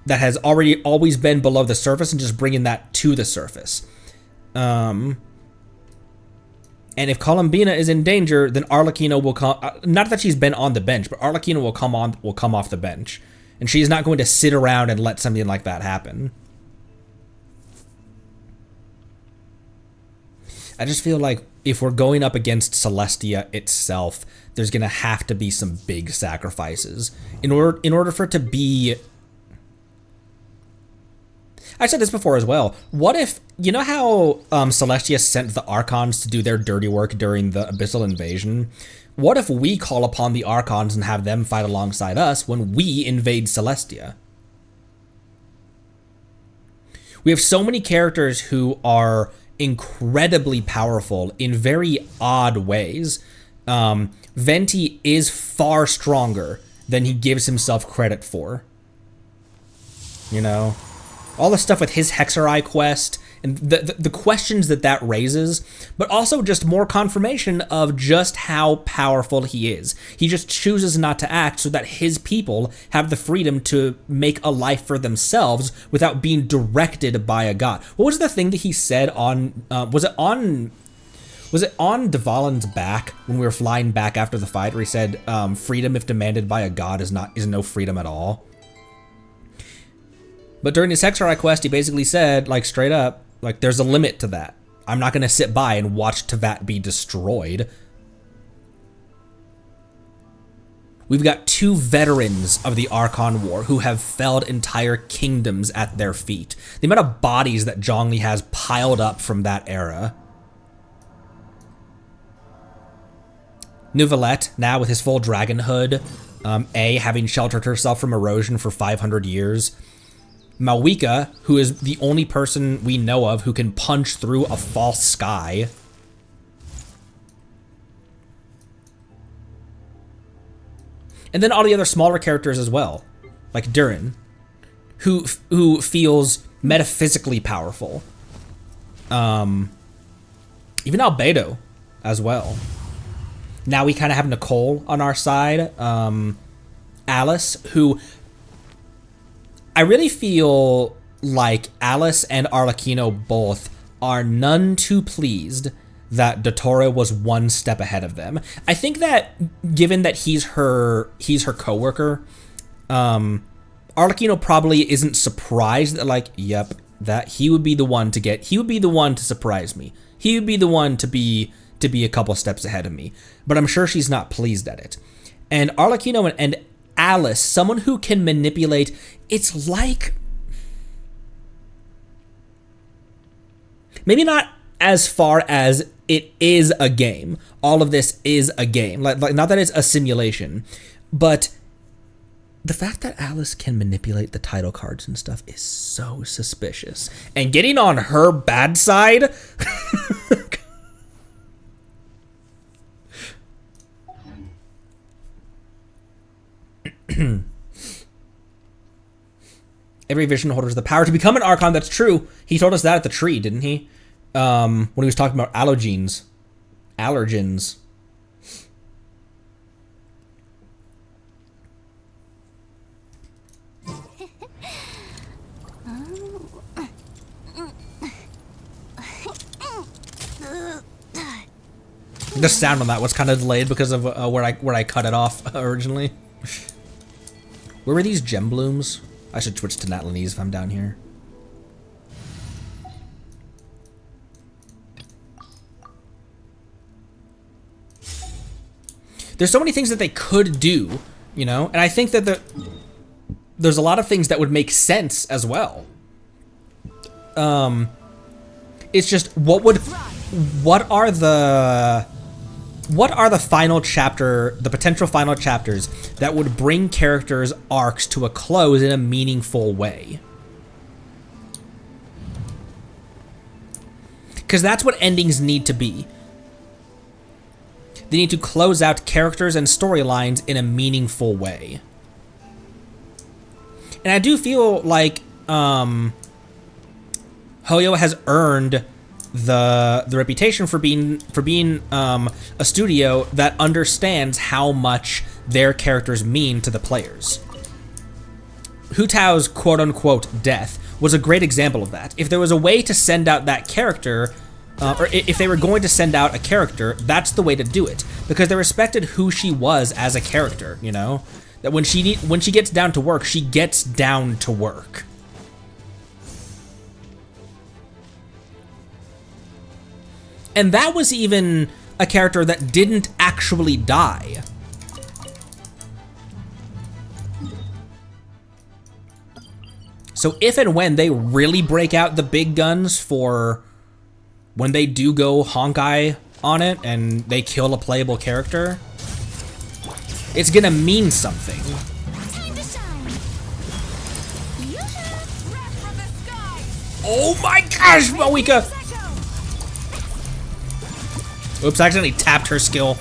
that has always been below the surface, and just bringing that to the surface. And if Columbina is in danger, then Arlecchino will come, not that she's been on the bench, but Arlecchino will come off the bench. And she's not going to sit around and let something like that happen. I just feel like if we're going up against Celestia itself, there's gonna have to be some big sacrifices in order for it to be. I said this before as well. What if, you know how Celestia sent the Archons to do their dirty work during the Abyssal Invasion? What if we call upon the Archons and have them fight alongside us when we invade Celestia? We have so many characters who are incredibly powerful in very odd ways. Venti is far stronger than he gives himself credit for. You know? All the stuff with his Hexerai quest, and the questions that raises, but also just more confirmation of just how powerful he is. He just chooses not to act so that his people have the freedom to make a life for themselves without being directed by a god. What was the thing that he said on, was it on Dvalin's back when we were flying back after the fight, where he said, freedom if demanded by a god is no freedom at all? But during his Hexerai quest, he basically said, like, straight up, like, there's a limit to that. I'm not going to sit by and watch Tevat be destroyed. We've got two veterans of the Archon War who have felled entire kingdoms at their feet. The amount of bodies that Zhongli has piled up from that era. Neuvillette, now with his full dragon hood. Having sheltered herself from erosion for 500 years. Malwika, who is the only person we know of who can punch through a false sky. And then all the other smaller characters as well, like Durin, who feels metaphysically powerful. Even Albedo as well. Now we kind of have Nicole on our side. Alice, who... I really feel like Alice and Arlecchino both are none too pleased that Dottore was one step ahead of them. I think that given that he's her coworker, Arlecchino probably isn't surprised that, like, yep, that he would be the one to surprise me. He would be the one to be a couple steps ahead of me. But I'm sure she's not pleased at it. And Arlecchino and Alice, someone who can manipulate, it's like, maybe not as far as it is a game. All of this is a game. Like not that it's a simulation, but the fact that Alice can manipulate the title cards and stuff is so suspicious. And getting on her bad side... Every vision holder has the power to become an Archon. That's true. He told us that at the tree, didn't he? When he was talking about allergens. Allergens. The sound on that was kind of delayed because of where I cut it off originally. Where were these gem blooms? I should switch to Natlanese if I'm down here. there's so many things that they could do, you know, and I think that there's a lot of things that would make sense as well. It's just what are the final chapter, the potential final chapters that would bring characters' arcs to a close in a meaningful way? Because that's what endings need to be. They need to close out characters and storylines in a meaningful way. And I do feel like Hoyo has earned the reputation for being a studio that understands how much their characters mean to the players. Hu Tao's quote-unquote death was a great example of that. If there was a way to send out that character, or if they were going to send out a character, that's the way to do it, because they respected who she was as a character, you know? That when she gets down to work, she gets down to work. And that was even a character that didn't actually die. So if and when they really break out the big guns for when they do go Honkai on it and they kill a playable character, it's gonna mean something. Time to shine. Rap from the sky. Oh my gosh, Moeka! Oops, I accidentally tapped her skill.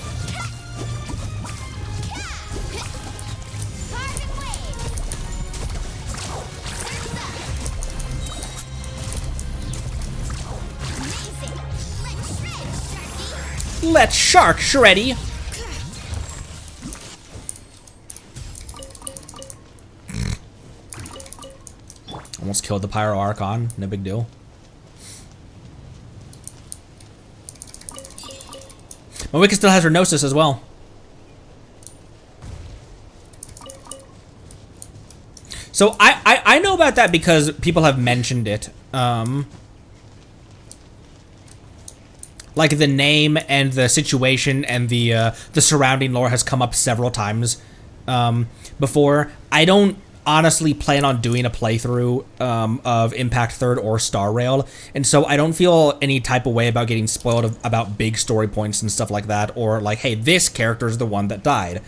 Let's shark shreddy. Almost killed the Pyro Archon, no big deal. Moeka still has her Gnosis as well. So I know about that because people have mentioned it. Like the name and the situation and the surrounding lore has come up several times before. I don't honestly plan on doing a playthrough of Impact 3rd or Star Rail, and so I don't feel any type of way about getting spoiled about big story points and stuff like that, or like, hey, this character is the one that died.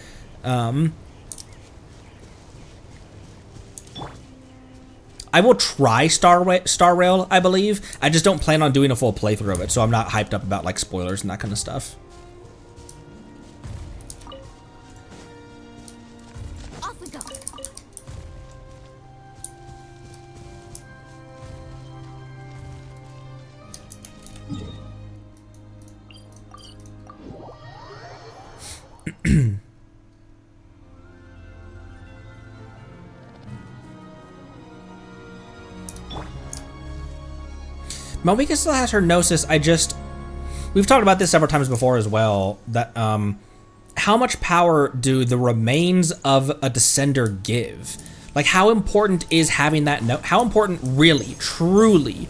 I will try Star Rail, I believe. I just don't plan on doing a full playthrough of it, so I'm not hyped up about like spoilers and that kind of stuff. Off we go. Moeka still has her Gnosis. We've talked about this several times before as well, that how much power do the remains of a Descender give? Like, how important is having that how important really, truly,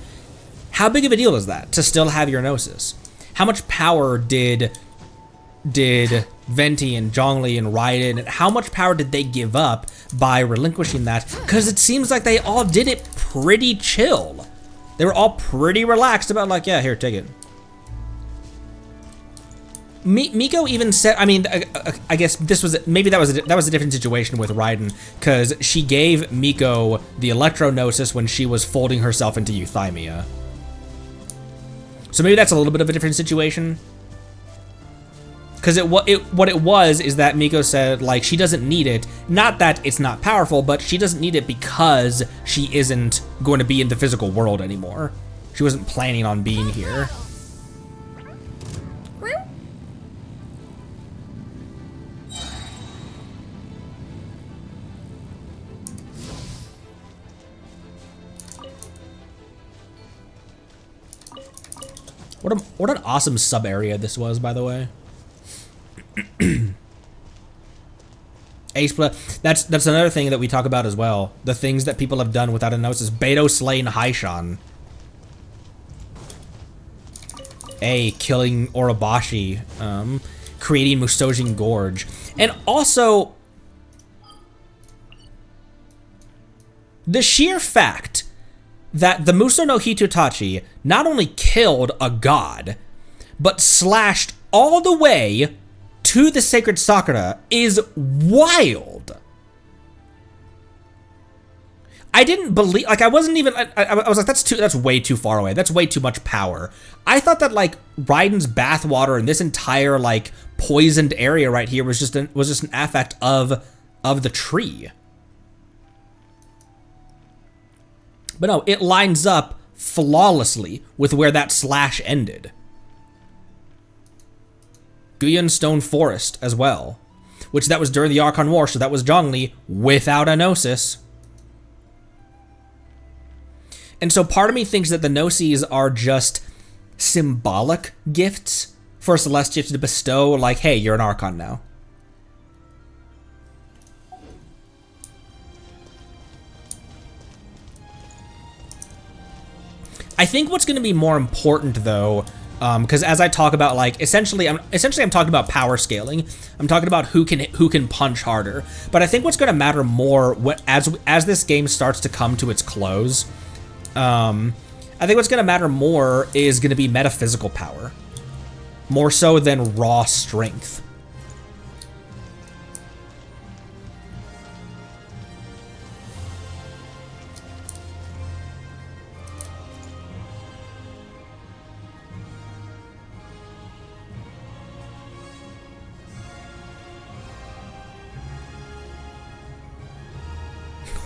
how big of a deal is that to still have your Gnosis? How much power did Venti and Zhongli and Raiden, and how much power did they give up by relinquishing that? Because it seems like they all did it pretty chill. They were all pretty relaxed about like, yeah, here, take it. Miko even said, I mean, I guess this was, maybe that was a different situation with Raiden, because she gave Miko the Electro Gnosis when she was folding herself into Euthymia. So maybe that's a little bit of a different situation. Because what it was is that Miko said, like, she doesn't need it. Not that it's not powerful, but she doesn't need it because she isn't going to be in the physical world anymore. She wasn't planning on being here. What an awesome sub area this was, by the way. Ace plus, that's another thing that we talk about as well. The things that people have done without a Gnosis. Beto slaying Haishan. Killing Orobashi. creating Musojin Gorge. And also, the sheer fact that the Muso no Hitutachi not only killed a god, but slashed all the way to the sacred Sakura is wild. I didn't believe, like, I wasn't even, I was like, that's way too far away. That's way too much power. I thought that, like, Raiden's bathwater and this entire, like, poisoned area right here was just an affect of the tree. But no, it lines up flawlessly with where that slash ended. Guyan Stone Forest as well, which that was during the Archon War, so that was Zhongli without a Gnosis. And so part of me thinks that the Gnosis are just symbolic gifts for Celestia to bestow, like, hey, you're an Archon now. I think what's going to be more important, though, because as I talk about, like, essentially I'm talking about power scaling. I'm talking about who can punch harder. But I think what's going to matter more as this game starts to come to its close, I think what's going to matter more is going to be metaphysical power, more so than raw strength.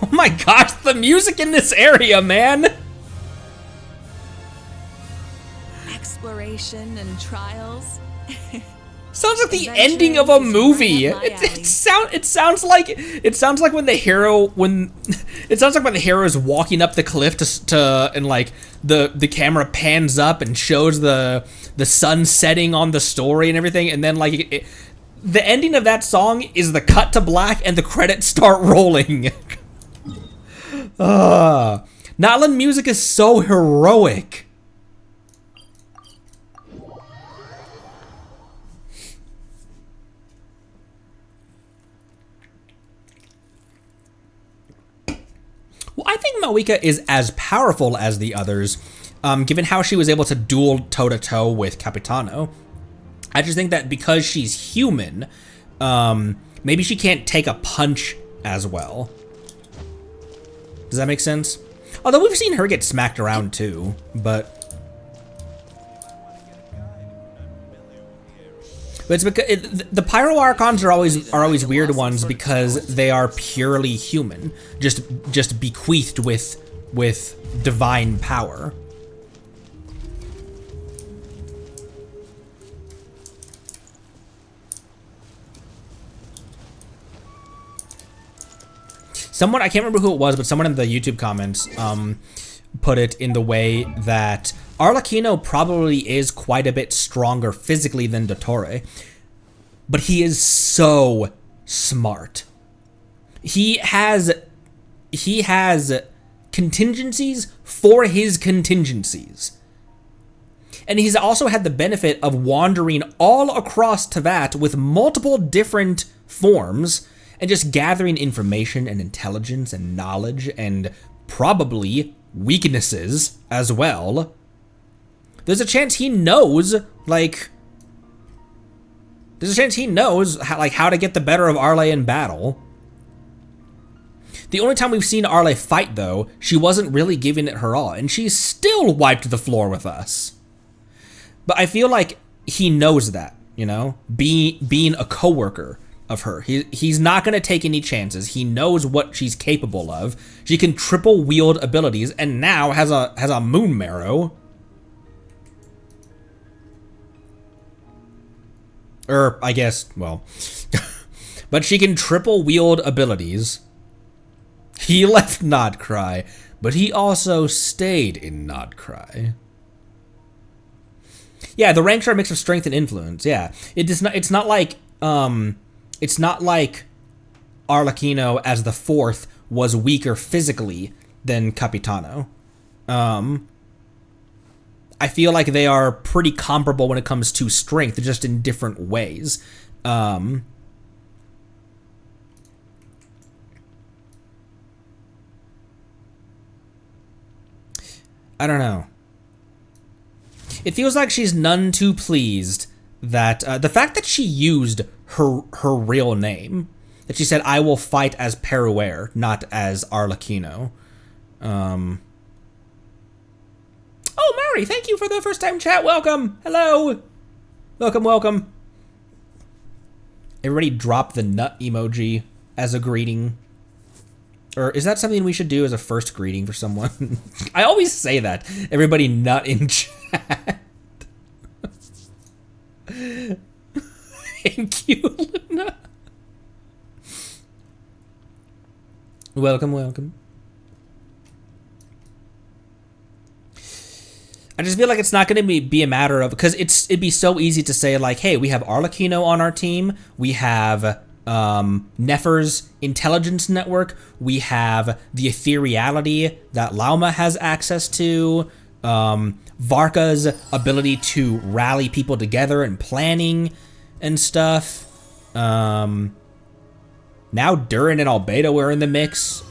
Oh my gosh, the music in this area, man! Exploration and trials. Sounds like the ending of a movie. It sounds like when the hero is walking up the cliff and like the camera pans up and shows the sun setting on the story and everything, and then like the ending of that song is the cut to black and the credits start rolling. Natlan music is so heroic. Well, I think Mawika is as powerful as the others, given how she was able to duel toe-to-toe with Capitano. I just think that because she's human, maybe she can't take a punch as well. Does that make sense? Although we've seen her get smacked around too, but it's because the Pyro Archons are always weird ones because they are purely human, just bequeathed with divine power. Someone, I can't remember who it was, but someone in the YouTube comments put it in the way that Arlecchino probably is quite a bit stronger physically than Dottore, but he is so smart. He has contingencies for his contingencies. And he's also had the benefit of wandering all across Teyvat with multiple different forms and just gathering information and intelligence and knowledge and probably weaknesses as well. There's a chance he knows, like, how to get the better of Arle in battle. The only time we've seen Arle fight, though, she wasn't really giving it her all, and she still wiped the floor with us. But I feel like he knows that, you know, being a coworker of her. He's not going to take any chances. He knows what she's capable of. She can triple wield abilities and now has a moon marrow. Or I guess, well, but she can triple wield abilities. He left Nodcry, but he also stayed in Nodcry. Yeah, the ranks are a mix of strength and influence. Yeah, it's not like Arlecchino as the fourth was weaker physically than Capitano. I feel like they are pretty comparable when it comes to strength, just in different ways. I don't know. It feels like she's none too pleased that the fact that she used her real name, that she said, "I will fight as Peruer, not as Arlecchino." Oh, Mary, thank you for the first time chat. Welcome. Hello. Welcome, welcome. Everybody drop the nut emoji as a greeting. Or is that something we should do as a first greeting for someone? I always say that. Everybody nut in chat. Thank you, Luna. Welcome, welcome. I just feel like it's not going to be a matter of, because it'd be so easy to say like, hey, we have Arlecchino on our team, we have Nefer's intelligence network, we have the ethereality that Lauma has access to, Varka's ability to rally people together and planning and stuff. Now Durin and Albedo were in the mix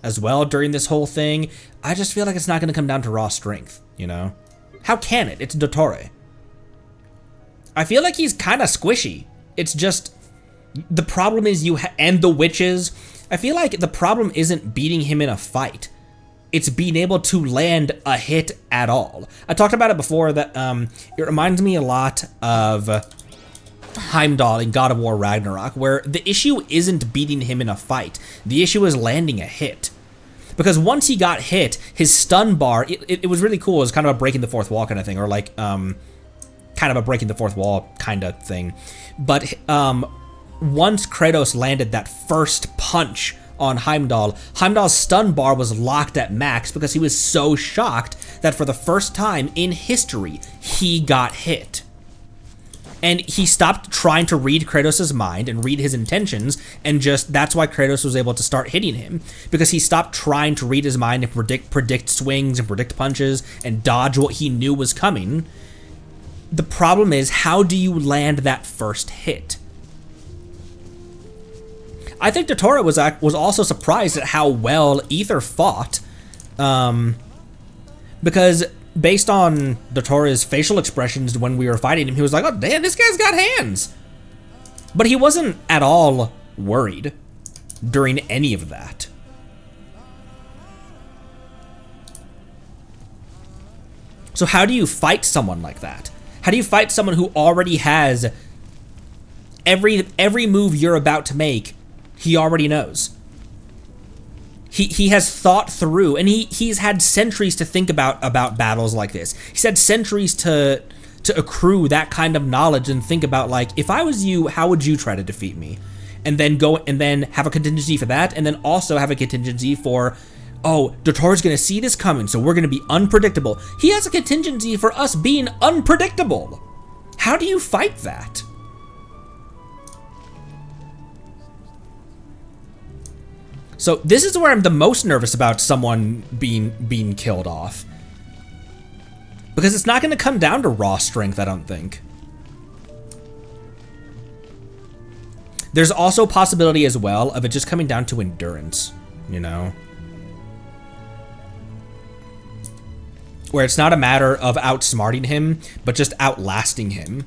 as well during this whole thing. I just feel like it's not going to come down to raw strength, you know? How can it? It's Dottore. I feel like he's kind of squishy. It's just, the problem is and the witches. I feel like the problem isn't beating him in a fight. It's being able to land a hit at all. I talked about it before that it reminds me a lot of Heimdall in God of War Ragnarok, where the issue isn't beating him in a fight. The issue is landing a hit. Because once he got hit, his stun bar, it was really cool. It was kind of a breaking the fourth wall kind of thing, or like kind of a breaking the fourth wall kind of thing. But once Kratos landed that first punch on Heimdall, Heimdall's stun bar was locked at max because he was so shocked that for the first time in history, he got hit. And he stopped trying to read Kratos' mind and read his intentions, and just, that's why Kratos was able to start hitting him, because he stopped trying to read his mind and predict swings and predict punches and dodge what he knew was coming. The problem is, how do you land that first hit? I think Dottore was also surprised at how well Ether fought, because based on Dottore's facial expressions when we were fighting him, he was like, oh damn, this guy's got hands. But he wasn't at all worried during any of that. So how do you fight someone like that? How do you fight someone who already has every move you're about to make, he already knows? He has thought through, and he's had centuries to think about battles like this. He's had centuries to accrue that kind of knowledge and think about, like, if I was you, how would you try to defeat me? And then go and then have a contingency for that, and then also have a contingency for, oh, Dottore's gonna see this coming, so we're gonna be unpredictable. He has a contingency for us being unpredictable. How do you fight that? So this is where I'm the most nervous about someone being killed off. Because it's not going to come down to raw strength, I don't think. There's also a possibility as well of it just coming down to endurance, you know? Where it's not a matter of outsmarting him, but just outlasting him.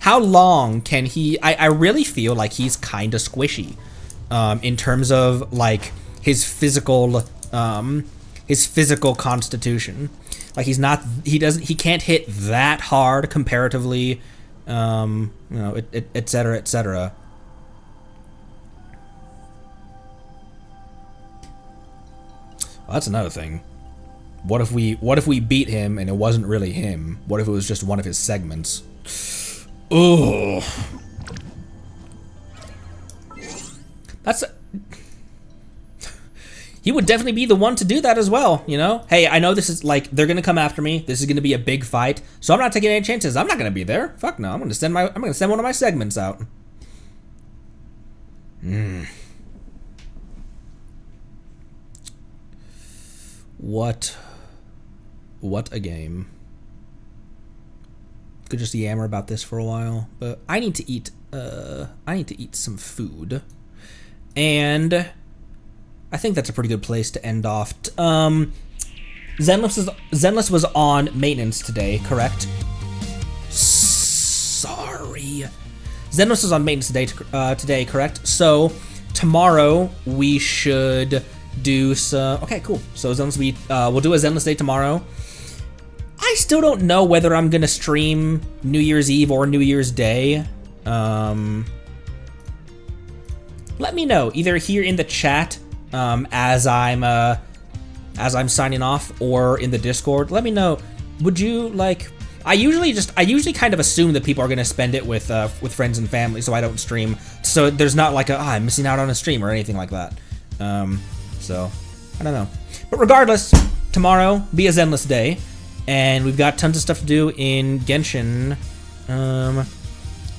How long can he... I really feel like he's kind of squishy. In terms of like his physical constitution, like he can't hit that hard comparatively, you know, et cetera, et cetera. Well, that's another thing. What if we beat him and it wasn't really him? What if it was just one of his segments? Ugh. He would definitely be the one to do that as well, you know? Hey, I know this is like, they're gonna come after me. This is gonna be a big fight, so I'm not taking any chances. I'm not gonna be there. Fuck no. I'm gonna send one of my segments out. What a game. Could just yammer about this for a while, but I need to eat. I need to eat some food, and I think that's a pretty good place to end off. Zenless was on maintenance today, correct? Sorry, Zenless was on maintenance today, correct? So tomorrow we should do some. Okay, cool. So Zenless, we'll do a Zenless day tomorrow. I still don't know whether I'm gonna stream New Year's Eve or New Year's Day. Let me know either here in the chat as I'm signing off, or in the Discord. Let me know. Would you like? I usually kind of assume that people are gonna spend it with friends and family, so I don't stream. So there's not like I'm missing out on a stream or anything like that. So I don't know. But regardless, tomorrow be a Zenless day. And we've got tons of stuff to do in Genshin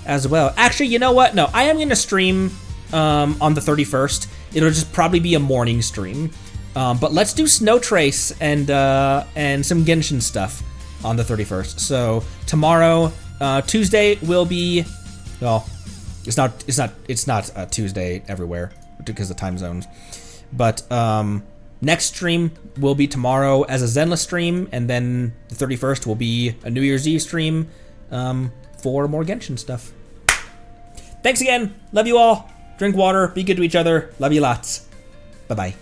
as well. Actually, you know what? No, I am going to stream on the 31st. It'll just probably be a morning stream. But let's do Snow Trace and some Genshin stuff on the 31st. So tomorrow, Tuesday will be, well, it's not Tuesday everywhere because of time zones. But next stream will be tomorrow as a Zenless stream, and then the 31st will be a New Year's Eve stream for more Genshin stuff. Thanks again. Love you all. Drink water. Be good to each other. Love you lots. Bye-bye.